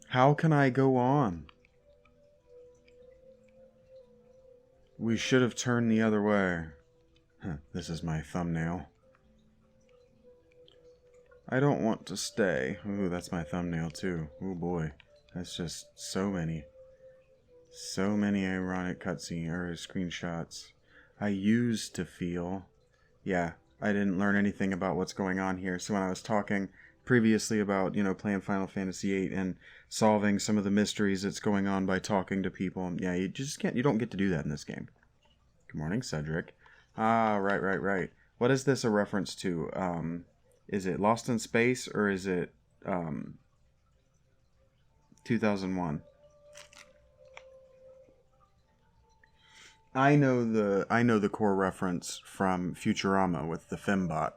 How can I go on? We should have turned the other way. This is my thumbnail. I don't want to stay. Ooh, that's my thumbnail too. Oh boy. That's just so many. So many ironic cutscene or screenshots. I used to feel. Yeah, I didn't learn anything about what's going on here. So when I was talking previously about, playing Final Fantasy VIII and solving some of the mysteries that's going on by talking to people. Yeah, you don't get to do that in this game. Good morning, Cedric. Ah, right. What is this a reference to? Is it Lost in Space or is it 2001? I know the core reference from Futurama with the Fembot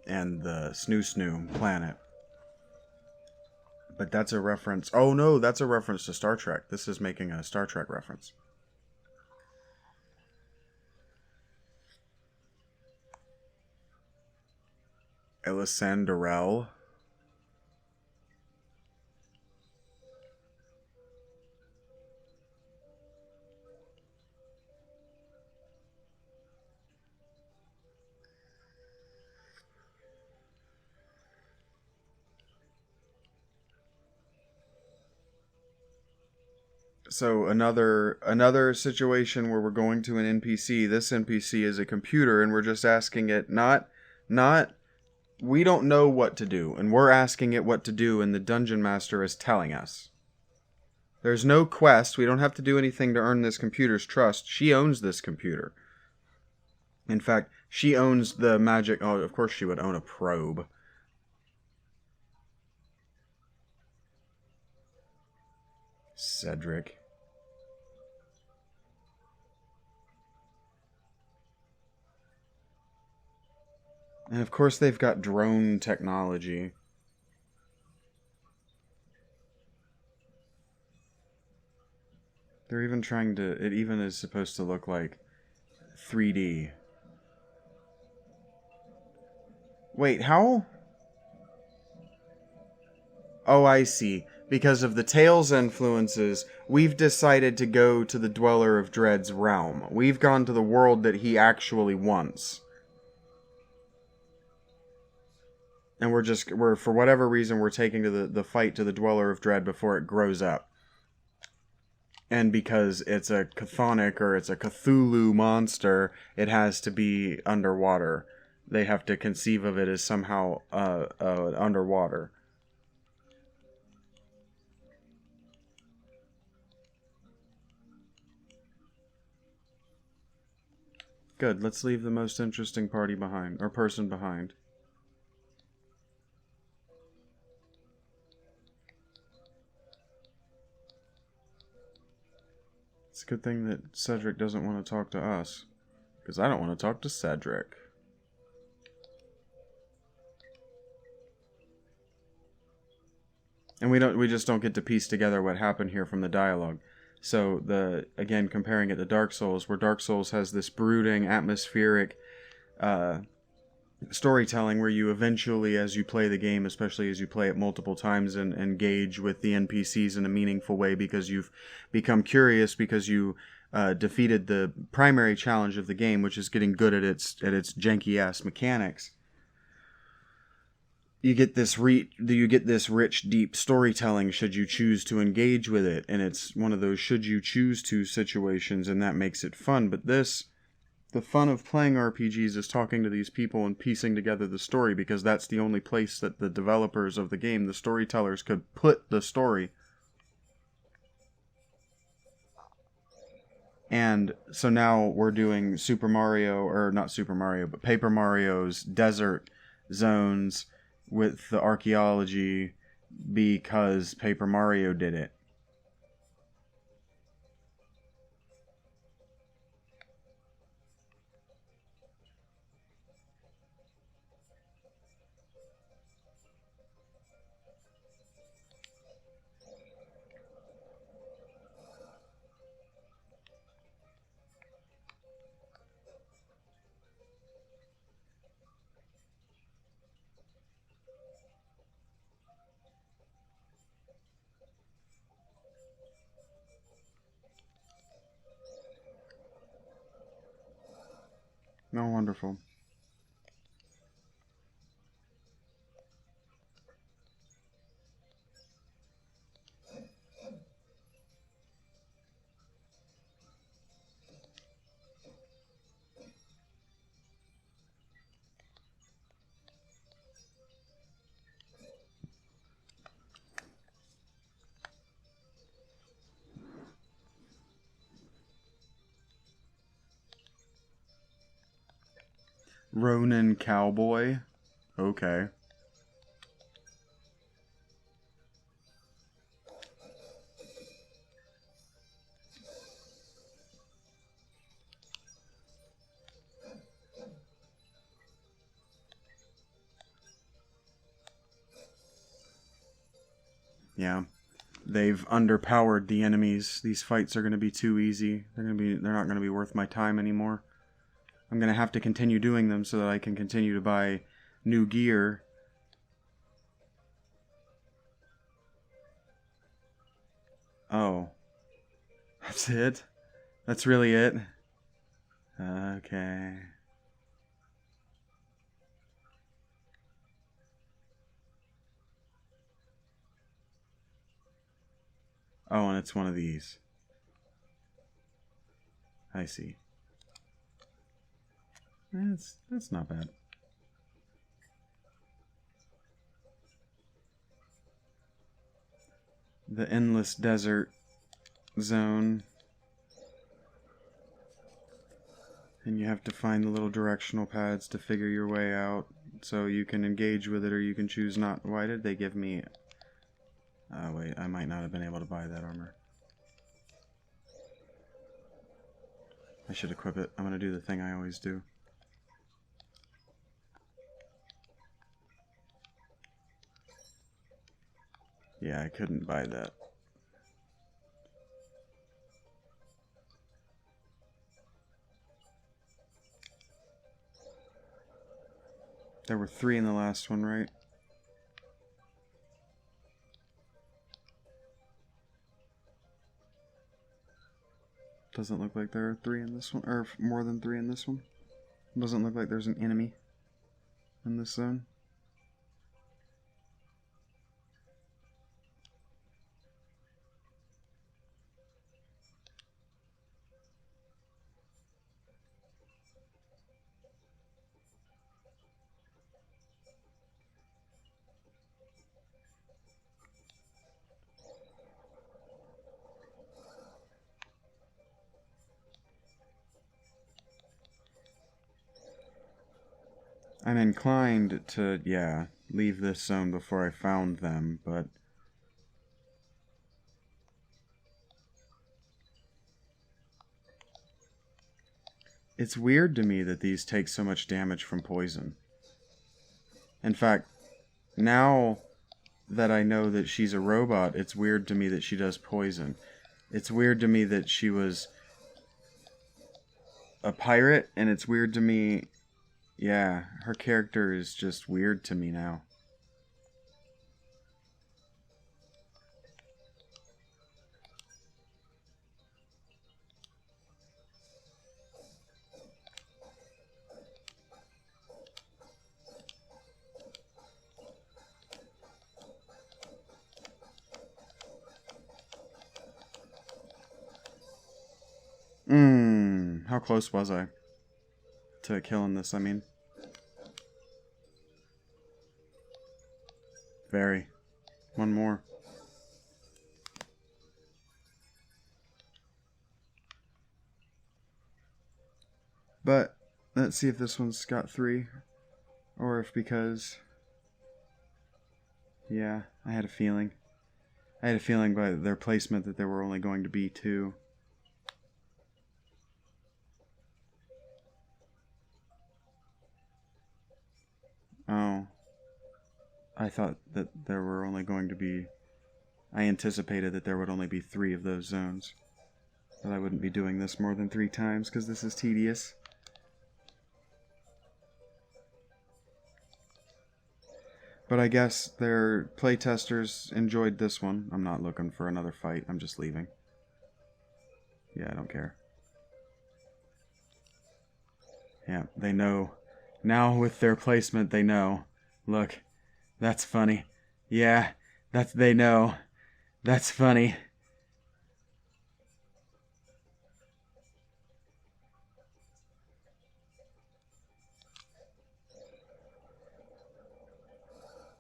and the Snoo planet. But that's a reference. Oh no, that's a reference to Star Trek. This is making a Star Trek reference. Elisandrel. So another situation where we're going to an NPC. This NPC is a computer, and we're just asking it not. We don't know what to do, and we're asking it what to do, and the dungeon master is telling us. There's no quest. We don't have to do anything to earn this computer's trust. She owns this computer. In fact, she owns the magic... Oh, of course she would own a probe. Cedric. And of course they've got drone technology. They're even trying to... It even is supposed to look like 3D. Wait, how? Oh, I see. Because of the Tales influences, we've decided to go to the Dweller of Dread's realm. We've gone to the world that he actually wants. And we're for whatever reason, we're taking to the fight to the Dweller of Dread before it grows up. And because it's a chthonic or it's a Cthulhu monster, it has to be underwater. They have to conceive of it as somehow underwater. Good, let's leave the most interesting party behind, or person behind. It's a good thing that Cedric doesn't want to talk to us. Because I don't want to talk to Cedric. And we just don't get to piece together what happened here from the dialogue. So, again, comparing it to Dark Souls, where Dark Souls has this brooding, atmospheric storytelling where you eventually, as you play the game, especially as you play it multiple times, and engage with the NPCs in a meaningful way because you've become curious, because you defeated the primary challenge of the game, which is getting good at its janky-ass mechanics. You get this rich, deep storytelling should you choose to engage with it, and it's one of those should you choose to situations, and that makes it fun. But the fun of playing RPGs is talking to these people and piecing together the story, because that's the only place that the developers of the game, the storytellers, could put the story. And so now we're doing Paper Mario's desert zones with the archaeology because Paper Mario did it. Oh, wonderful. Ronin Cowboy? Okay. Yeah. They've underpowered the enemies. These fights are going to be too easy. They're not going to be worth my time anymore. I'm going to have to continue doing them so that I can continue to buy new gear. Oh. That's it? That's really it? Okay. Oh, and it's one of these. I see. That's not bad. The endless desert zone. And you have to find the little directional pads to figure your way out. So you can engage with it or you can choose not. Why did they give me... wait, I might not have been able to buy that armor. I should equip it. I'm going to do the thing I always do. Yeah, I couldn't buy that. There were 3 in the last one, right? Doesn't look like there are 3 in this one, or more than 3 in this one. Doesn't look like there's an enemy in this zone. I'm inclined to, yeah, leave this zone before I found them, but... It's weird to me that these take so much damage from poison. In fact, now that I know that she's a robot, it's weird to me that she does poison. It's weird to me that she was a pirate, and it's weird to me... Yeah, her character is just weird to me now. How close was I to killing this, I mean? Very. One more. But, let's see if this one's got 3. Or if because... Yeah, I had a feeling. I had a feeling by their placement that there were only going to be 2. Oh. I thought that there were only going to be... I anticipated that there would only be 3 of those zones. That I wouldn't be doing this more than 3 times, because this is tedious. But I guess their playtesters enjoyed this one. I'm not looking for another fight. I'm just leaving. Yeah, I don't care. Yeah, they know. Now with their placement, they know. Look, that's funny. Yeah, they know. That's funny.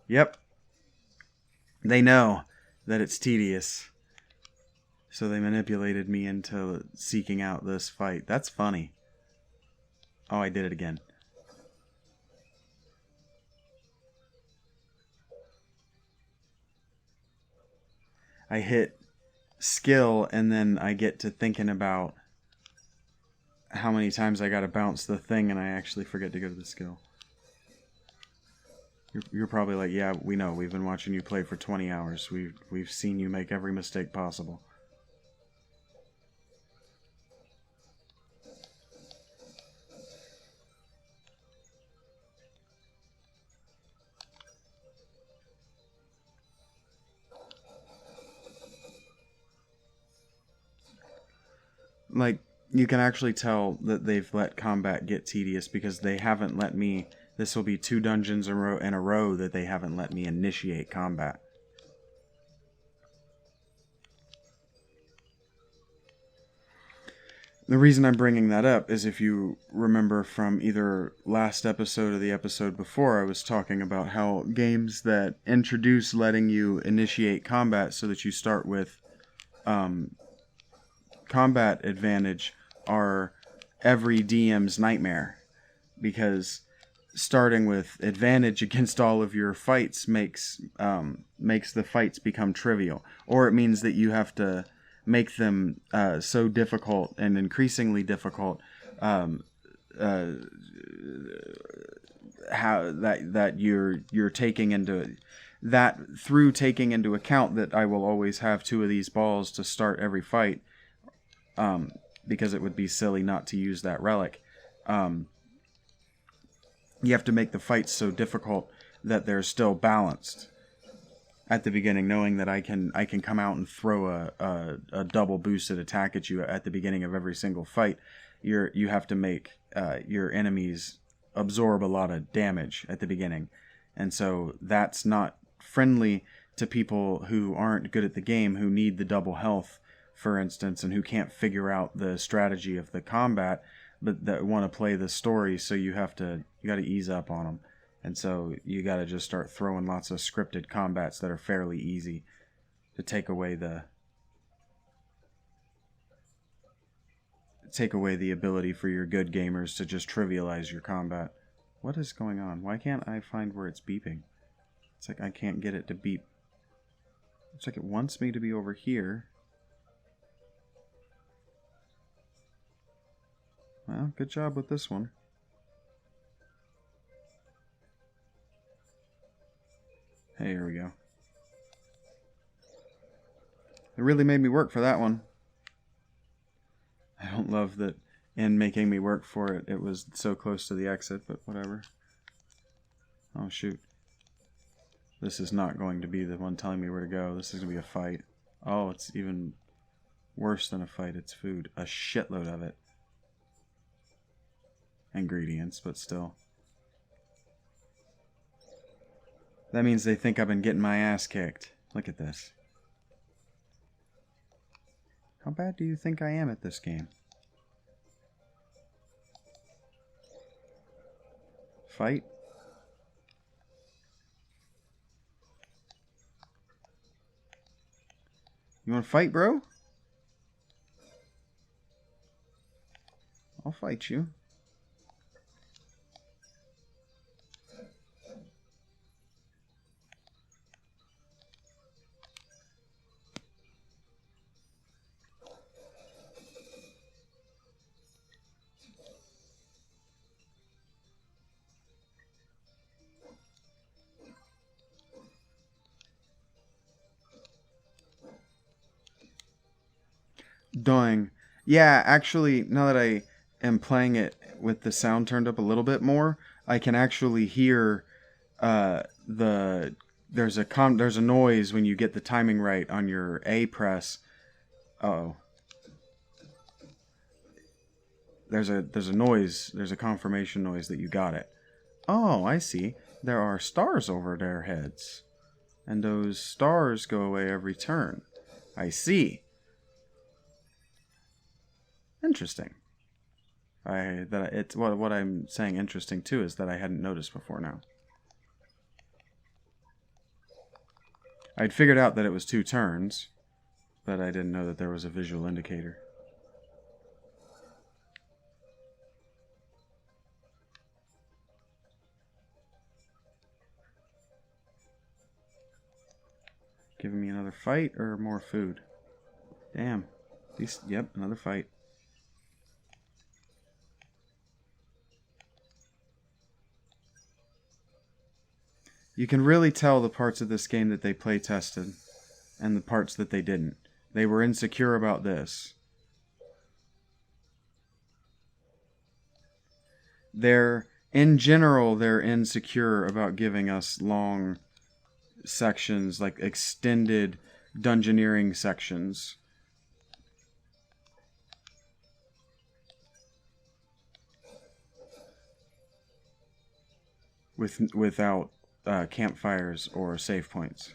Yep. They know that it's tedious. So they manipulated me into seeking out this fight. That's funny. Oh, I did it again. I hit skill and then I get to thinking about how many times I gotta bounce the thing and I actually forget to go to the skill. You're probably like, yeah, we know. We've been watching you play for 20 hours. We've seen you make every mistake possible. Like, you can actually tell that they've let combat get tedious because they haven't let me... This will be 2 dungeons in a row that they haven't let me initiate combat. The reason I'm bringing that up is if you remember from either last episode or the episode before, I was talking about how games that introduce letting you initiate combat so that you start with combat advantage are every DM's nightmare, because starting with advantage against all of your fights makes the fights become trivial, or it means that you have to make them so difficult and increasingly difficult, how that you're taking into that through taking into account that I will always have 2 of these balls to start every fight, because it would be silly not to use that relic. You have to make the fights so difficult that they're still balanced at the beginning, knowing that I can come out and throw a double boosted attack at you at the beginning of every single fight. You have to make your enemies absorb a lot of damage at the beginning, and so that's not friendly to people who aren't good at the game, who need the double health, for instance, and who can't figure out the strategy of the combat, but that want to play the story. So you got to ease up on them, and so you got to just start throwing lots of scripted combats that are fairly easy to take away the ability for your good gamers to just trivialize your combat. What is going on? Why can't I find where it's beeping? It's like I can't get it to beep. It's like it wants me to be over here. Well, good job with this one. Hey, here we go. It really made me work for that one. I don't love that in making me work for it, it was so close to the exit, but whatever. Oh, shoot. This is not going to be the one telling me where to go. This is going to be a fight. Oh, it's even worse than a fight. It's food. A shitload of it. Ingredients, but still. That means they think I've been getting my ass kicked. Look at this. How bad do you think I am at this game? Fight? You want to fight, bro? I'll fight you. Dying. Yeah, actually, now that I am playing it with the sound turned up a little bit more, I can actually hear there's a noise when you get the timing right on your A press. Uh-oh. There's a noise, there's a confirmation noise that you got it. Oh, I see. There are stars over their heads. And those stars go away every turn. I see. Interesting. What I'm saying interesting too is that I hadn't noticed before now. I'd figured out that it was 2 turns, but I didn't know that there was a visual indicator. Giving me another fight or more food? Damn. Yep, another fight. You can really tell the parts of this game that they play tested and the parts that they didn't. They were insecure about this. In general, they're insecure about giving us long sections, like extended dungeoneering sections. Without campfires or save points.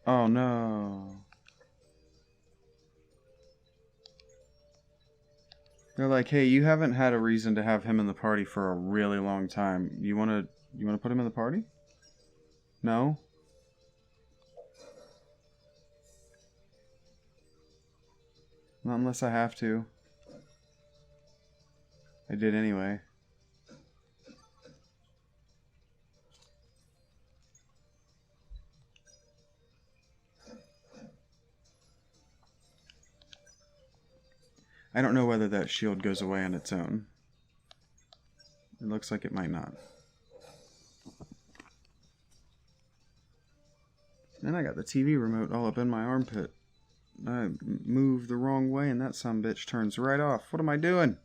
Oh no. They're like, hey, you haven't had a reason to have him in the party for a really long time. You wanna put him in the party? No? Not unless I have to. I did anyway. I don't know whether that shield goes away on its own. It looks like it might not. And I got the TV remote all up in my armpit. I moved the wrong way and that sumbitch turns right off. What am I doing?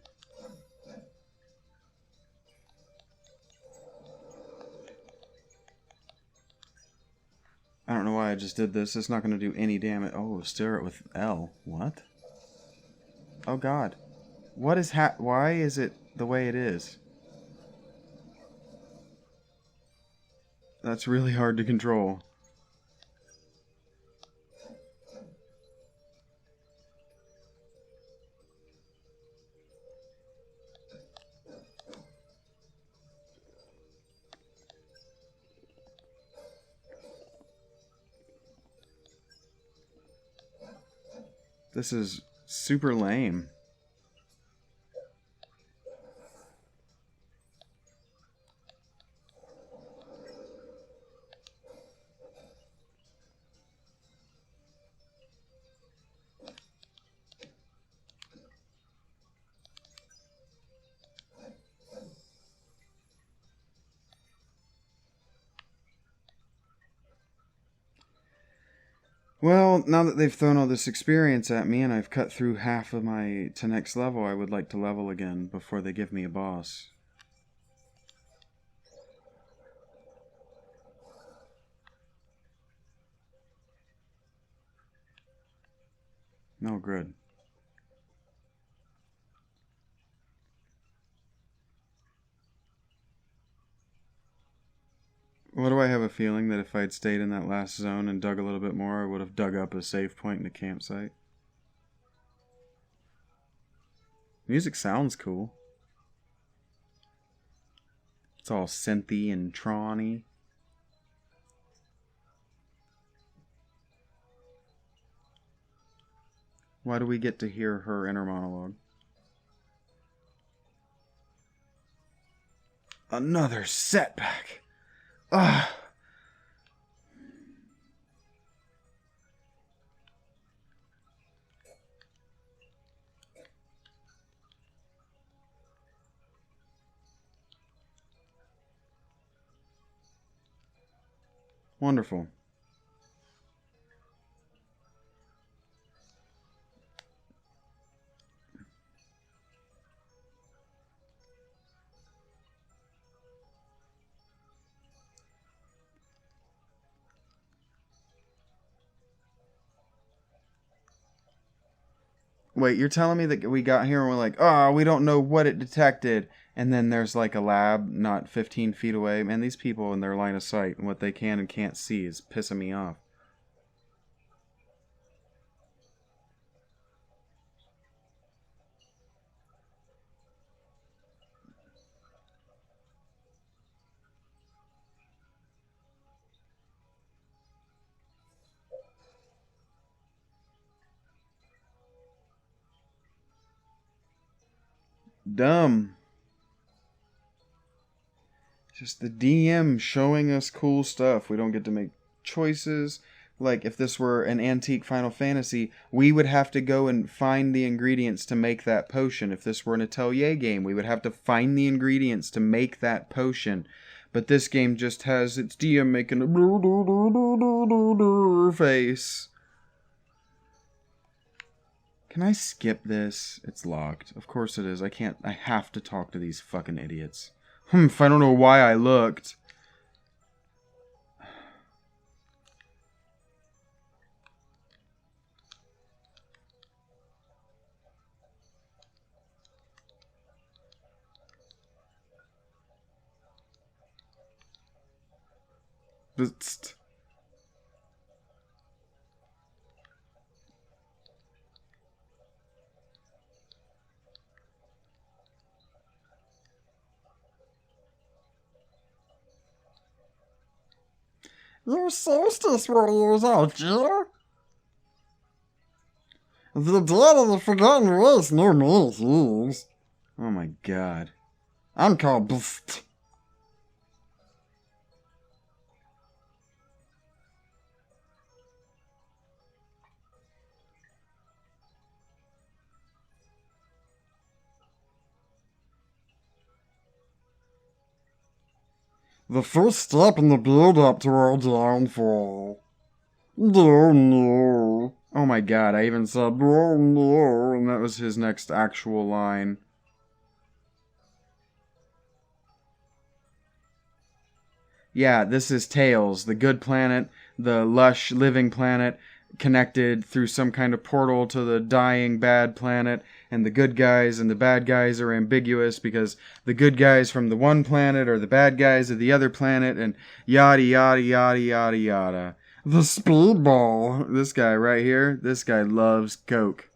I don't know why I just did this. It's not going to do any damage. Oh, steer it with L. What? Oh God. What is why is it the way it is? That's really hard to control. This is super lame. Well, now that they've thrown all this experience at me and I've cut through half of my to next level, I would like to level again before they give me a boss. No, good. What do I have a feeling that if I'd stayed in that last zone and dug a little bit more, I would have dug up a save point in the campsite? Music sounds cool. It's all synthy and tron-y. Why do we get to hear her inner monologue? Another setback. Ugh. Wonderful. Wait, you're telling me that we got here and we're like, oh, we don't know what it detected. And then there's like a lab not 15 feet away. Man, these people in their line of sight and what they can and can't see is pissing me off. Dumb. Just the DM showing us cool stuff. We don't get to make choices. Like, if this were an antique Final Fantasy, we would have to go and find the ingredients to make that potion. If this were an Atelier game, we would have to find the ingredients to make that potion. But this game just has its DM making a face. Can I skip this? It's locked. Of course it is. I can't. I have to talk to these fucking idiots. If I don't know why I looked. Just... Your solstice warriors out there. The dead of the forgotten race know me, Hughes. Oh my god. I'm called Bst. The first step in the build-up to our downfall. Oh no. Oh my god, I even said, oh no, and that was his next actual line. Yeah, this is Tails, the good planet, the lush living planet, connected through some kind of portal to the dying bad planet, and the good guys and the bad guys are ambiguous because the good guys from the one planet are the bad guys of the other planet, and yada yada yada yada yada. The speedball. This guy right here, this guy loves Coke.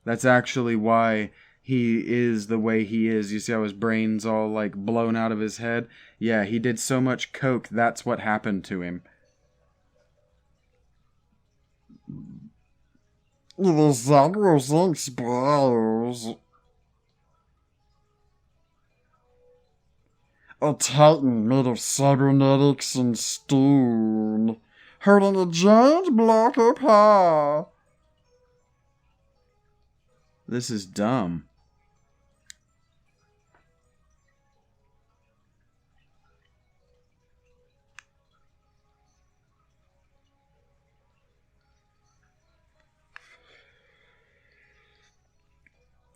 That's actually why he is the way he is. You see how his brain's all like blown out of his head? Yeah, he did so much Coke, that's what happened to him. The Zagros inspires. A titan made of cybernetics and stone, holding a giant block of pie. This is dumb.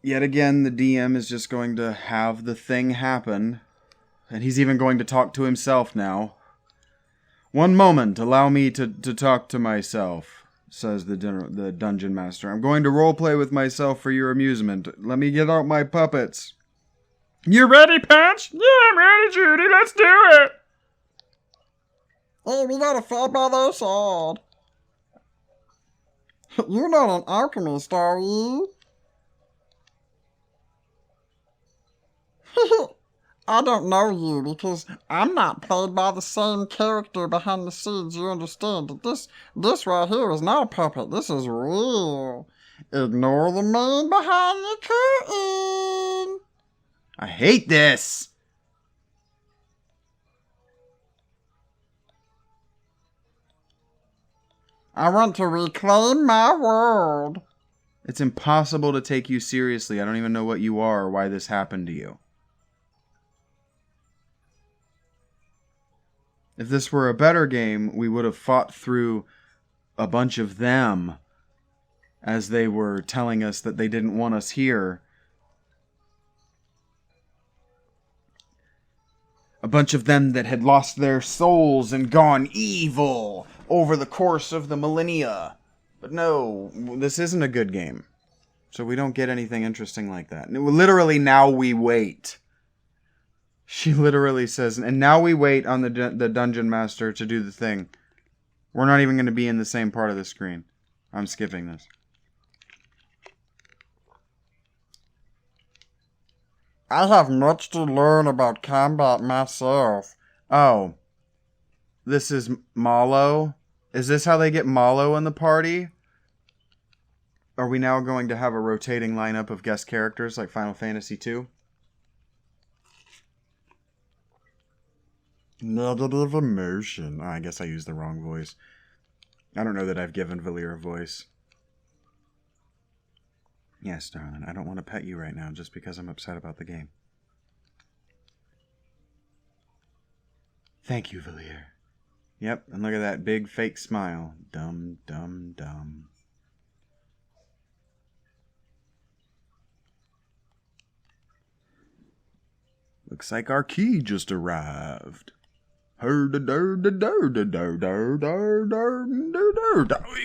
Yet again, the DM is just going to have the thing happen. And he's even going to talk to himself now. One moment, allow me to talk to myself, says the dungeon master. I'm going to roleplay with myself for your amusement. Let me get out my puppets. You ready, Patch? Yeah, I'm ready, Judy. Let's do it. Hey, we gotta fight by their side. You're not an alchemist, are you? I don't know you because I'm not played by the same character behind the scenes. You understand that this right here is not a puppet. This is real. Ignore the man behind the curtain. I hate this. I want to reclaim my world. It's impossible to take you seriously. I don't even know what you are or why this happened to you. If this were a better game, we would have fought through a bunch of them as they were telling us that they didn't want us here. A bunch of them that had lost their souls and gone evil over the course of the millennia. But no, this isn't a good game. So we don't get anything interesting like that. Literally, now we wait. She literally says, and now we wait on the dungeon master to do the thing. We're not even going to be in the same part of the screen. I'm skipping this. I have much to learn about combat myself. Oh. This is Malo? Is this how they get Malo in the party? Are we now going to have a rotating lineup of guest characters like Final Fantasy II? Negative emotion. I guess I used the wrong voice. I don't know that I've given Valir a voice. Yes, darling, I don't want to pet you right now just because I'm upset about the game. Thank you, Valir. Yep, and look at that big fake smile. Dumb, dumb, dumb. Looks like our key just arrived. There we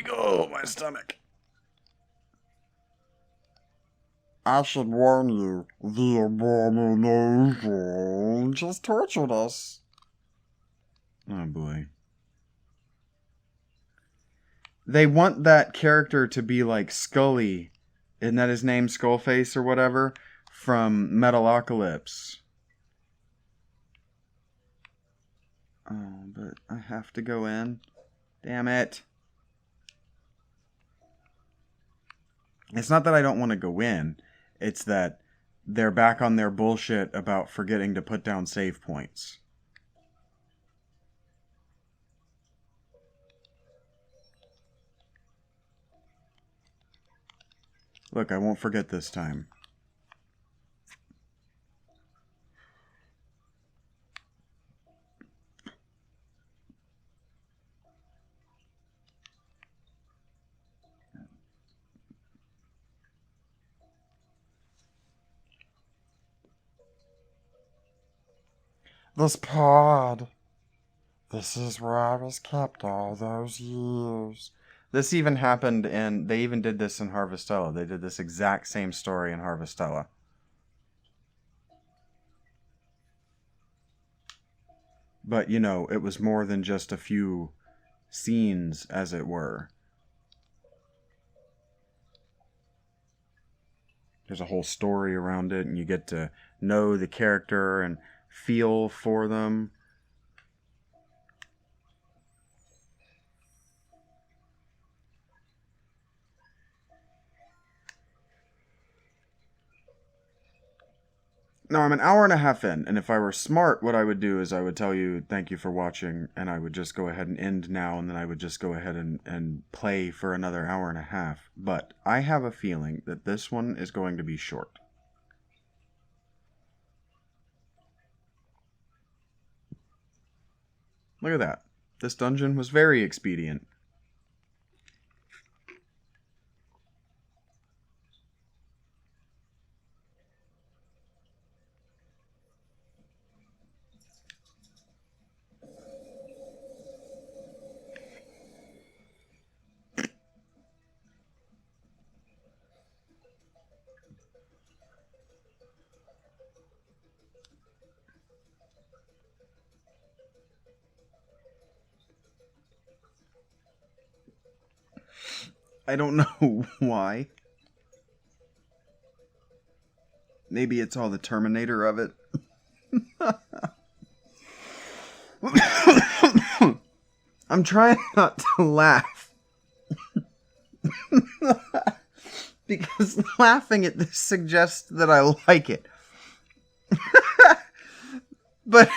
go, my stomach. I should warn you, the abomination just tortured us. Oh boy. They want that character to be like Scully. Isn't that his name, Skullface or whatever? From Metalocalypse. Oh but I have to go in. Damn it. It's not that I don't want to go in. It's that they're back on their bullshit about forgetting to put down save points. Look, I won't forget this time. This pod. This is where I was kept all those years. This even happened in... They even did this in Harvestella. They did this exact same story in Harvestella. But, you know, it was more than just a few scenes, as it were. There's a whole story around it, and you get to know the character and feel for them. Now, I'm an hour and a half in, and if I were smart, what I would do is I would tell you thank you for watching, and I would just go ahead and end now, and then I would just go ahead and play for another hour and a half. But I have a feeling that this one is going to be short. Look at that. This dungeon was very expedient. I don't know why. Maybe it's all the Terminator of it. I'm trying not to laugh. Because laughing at this suggests that I like it. But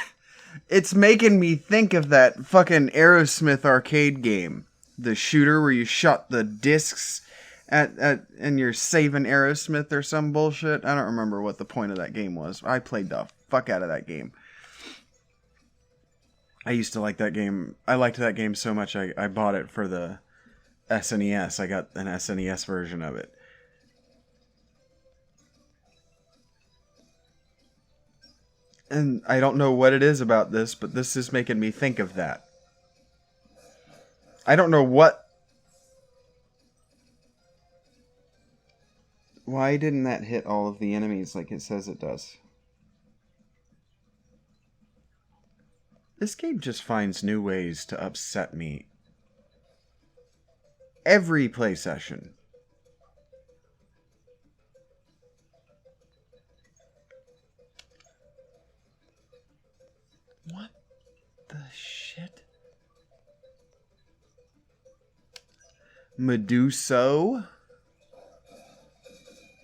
it's making me think of that fucking Aerosmith arcade game. The shooter where you shot the discs at and you're saving Aerosmith or some bullshit. I don't remember what the point of that game was. I played the fuck out of that game. I used to like that game. I liked that game so much I bought it for the SNES. I got an SNES version of it. And I don't know what it is about this, but this is making me think of that. I don't know what... Why didn't that hit all of the enemies like it says it does? This game just finds new ways to upset me. Every play session. What the shit? Meduso?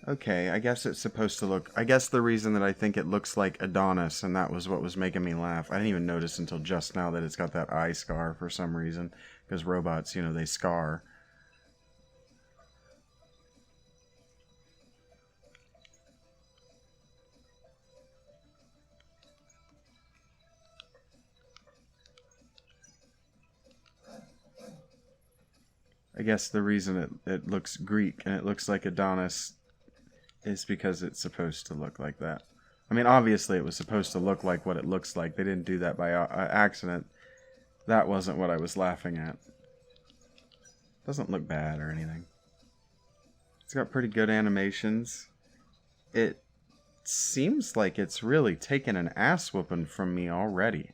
Okay, I guess it's supposed to look... I guess the reason that I think it looks like Adonis, and that was what was making me laugh. I didn't even notice until just now that it's got that eye scar for some reason. Because robots, you know, they scar. I guess the reason it looks Greek and it looks like Adonis is because it's supposed to look like that. I mean, obviously it was supposed to look like what it looks like. They didn't do that by accident. That wasn't what I was laughing at. Doesn't look bad or anything. It's got pretty good animations. It seems like it's really taken an ass whooping from me already.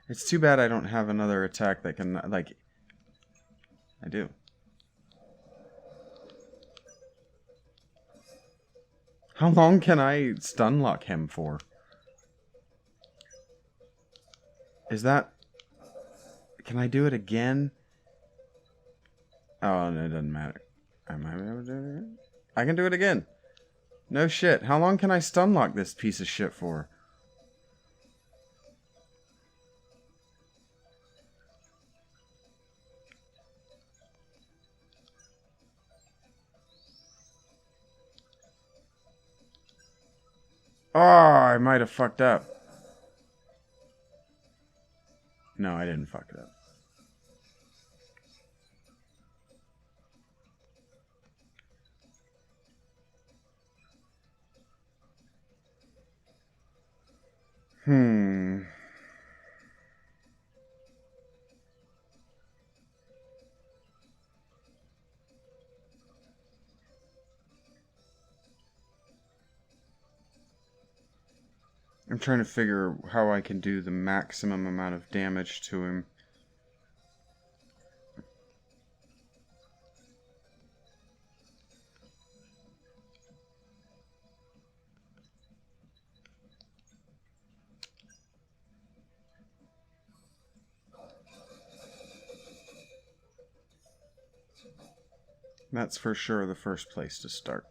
It's too bad I don't have another attack that can, like... I do. How long can I stun lock him for? Is that... Can I do it again? Oh, no, it doesn't matter. Am I able to do it again? I can do it again. No shit. How long can I stun lock this piece of shit for? Oh, I might have fucked up. No, I didn't fuck it up. I'm trying to figure how I can do the maximum amount of damage to him. That's for sure the first place to start.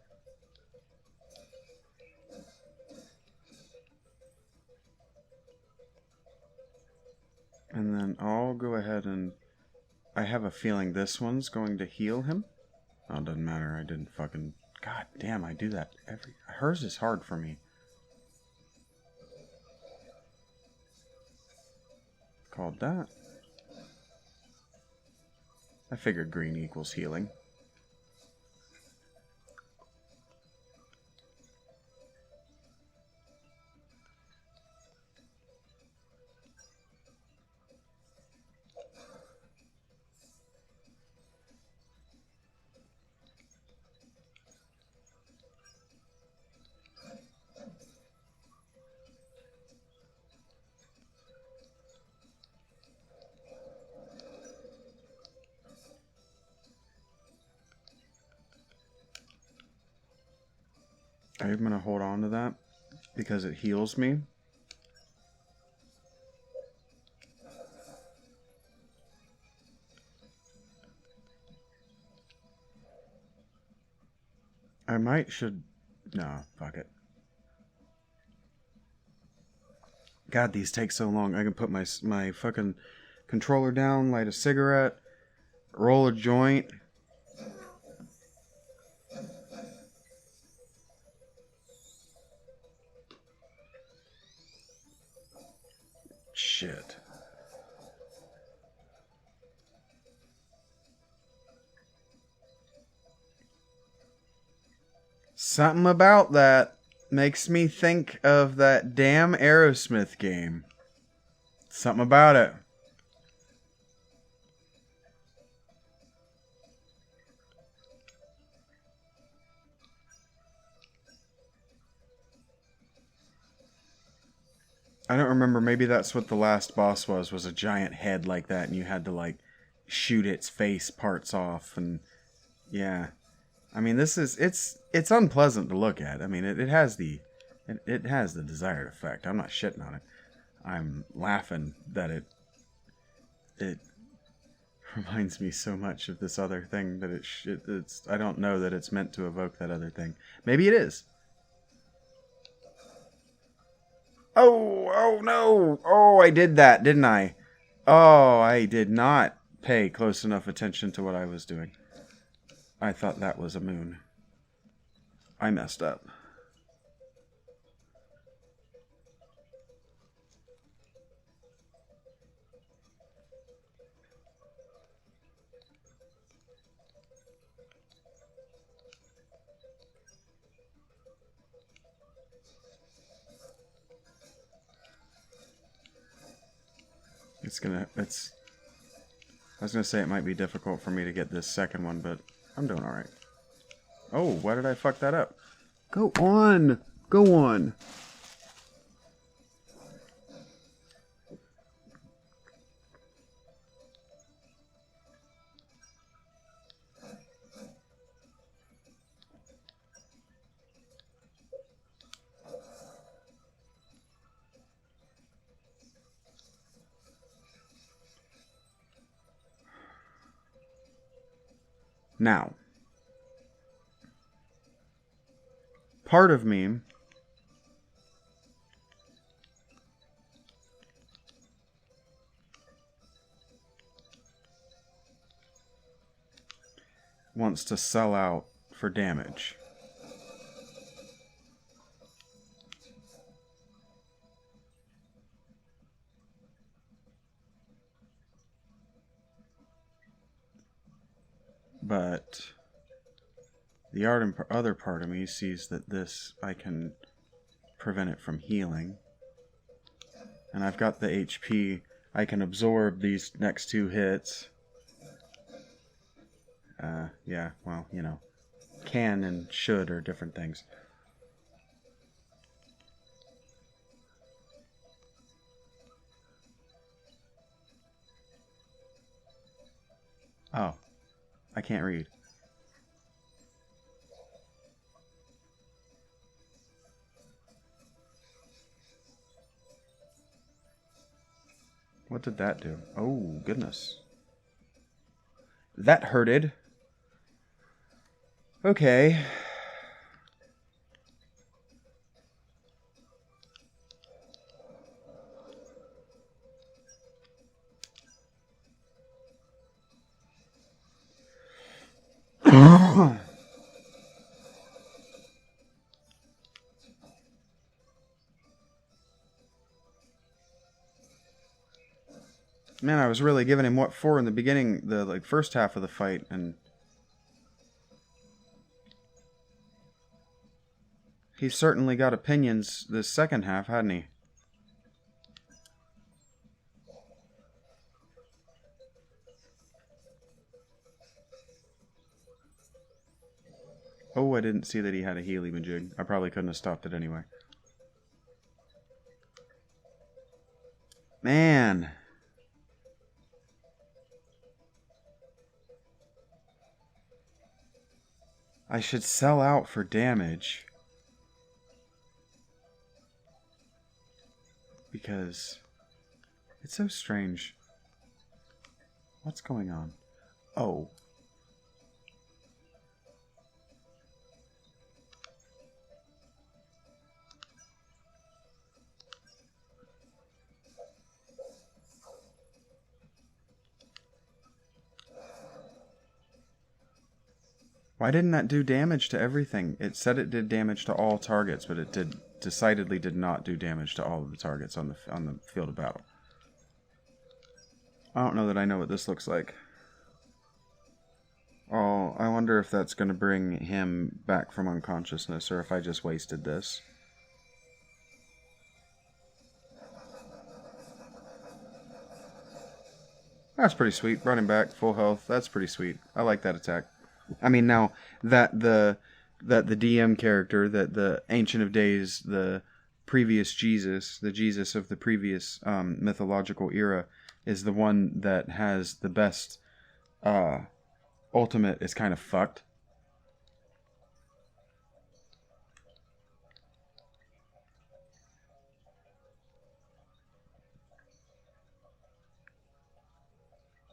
And then I'll go ahead and... I have a feeling this one's going to heal him. Oh, it doesn't matter. I didn't fucking... God damn, I do that every... Hers is hard for me. Called that. I figured green equals healing. I'm going to hold on to that because it heals me. should... No, fuck it. God, these take so long. I can put my fucking controller down, light a cigarette, roll a joint. Shit. Something about that makes me think of that damn Aerosmith game. Something about it. I don't remember. Maybe that's what the last boss was a giant head like that, and you had to, like, shoot its face parts off, and yeah. I mean, it's unpleasant to look at. I mean, it has the desired effect. I'm not shitting on it. I'm laughing that it reminds me so much of this other thing that it's I don't know that it's meant to evoke that other thing. Maybe it is. Oh no. Oh, I did that, didn't I? Oh, I did not pay close enough attention to what I was doing. I thought that was a moon. I messed up. I was gonna say it might be difficult for me to get this second one, but I'm doing alright. Oh, why did I fuck that up? Go on! Go on! Now, part of me wants to sell out for damage. But the other part of me sees that this, I can prevent it from healing. And I've got the HP. I can absorb these next 2 hits. Yeah, well, you know. Can and should are different things. Oh. I can't read. What did that do? Oh, goodness. That hurted. Okay. Man, I was really giving him what for in the beginning, the first half of the fight, and he's certainly got opinions this second half, hadn't he? Oh, I didn't see that he had a Healy Majig. I probably couldn't have stopped it anyway. Man. I should sell out for damage. Because it's so strange. What's going on? Oh. Why didn't that do damage to everything? It said it did damage to all targets, but it decidedly did not do damage to all of the targets on the field of battle. I don't know that I know what this looks like. Oh, I wonder if that's going to bring him back from unconsciousness, or if I just wasted this. That's pretty sweet. Brought him back, full health. That's pretty sweet. I like that attack. I mean, now that the DM character, that the Ancient of Days, the previous Jesus, the Jesus of the previous mythological era, is the one that has the best ultimate, is kind of fucked.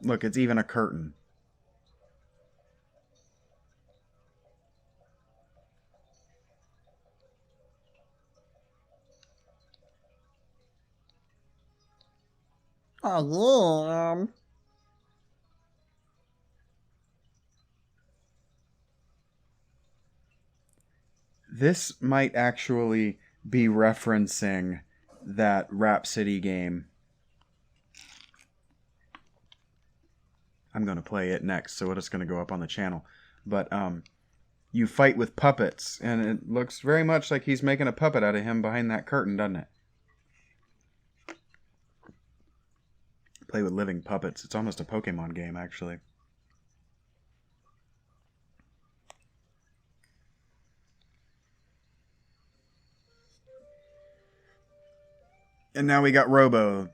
Look, it's even a curtain. Oh, yeah. This might actually be referencing that Rhapsody game. I'm going to play it next, so it's going to go up on the channel. But you fight with puppets, and it looks very much like he's making a puppet out of him behind that curtain, doesn't it? Play with living puppets. It's almost a Pokemon game, actually. And now we got Robo.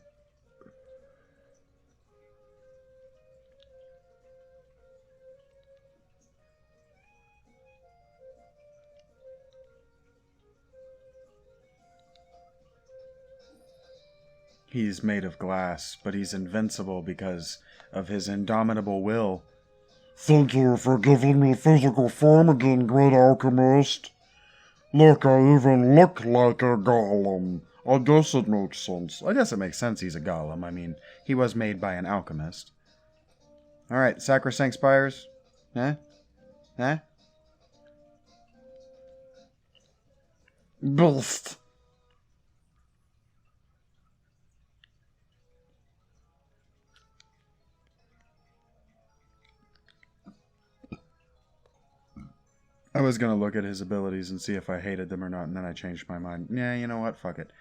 He's made of glass, but he's invincible because of his indomitable will. Thank you for giving me physical form again, great alchemist. Look, I even look like a golem. I guess it makes sense. I guess it makes sense he's a golem. I mean, he was made by an alchemist. Alright, Sacrosanct Spires. Eh? Eh? Beast. I was gonna look at his abilities and see if I hated them or not, and then I changed my mind. Yeah, you know what? Fuck it.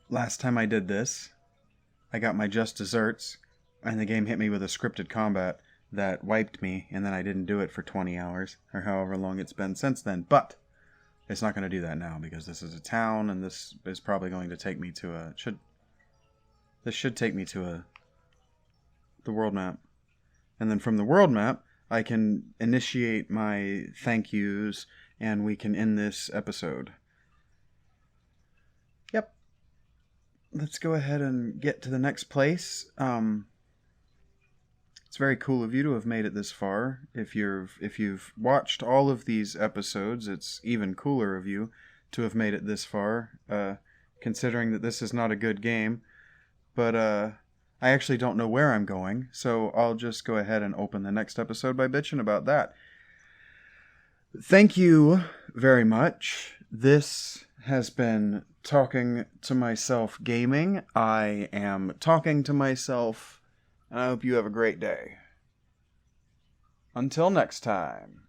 Last time I did this, I got my just desserts, and the game hit me with a scripted combat that wiped me, and then I didn't do it for 20 hours, or however long it's been since then. But it's not going to do that now, because this is a town, and this is probably going to take me to this should take me to the world map. And then from the world map, I can initiate my thank yous, and we can end this episode. Yep. Let's go ahead and get to the next place. It's very cool of you to have made it this far. If you've watched all of these episodes, it's even cooler of you to have made it this far, considering that this is not a good game. But I actually don't know where I'm going, so I'll just go ahead and open the next episode by bitching about that. Thank you very much. This has been Talking to Myself Gaming. I am talking to myself, and I hope you have a great day. Until next time.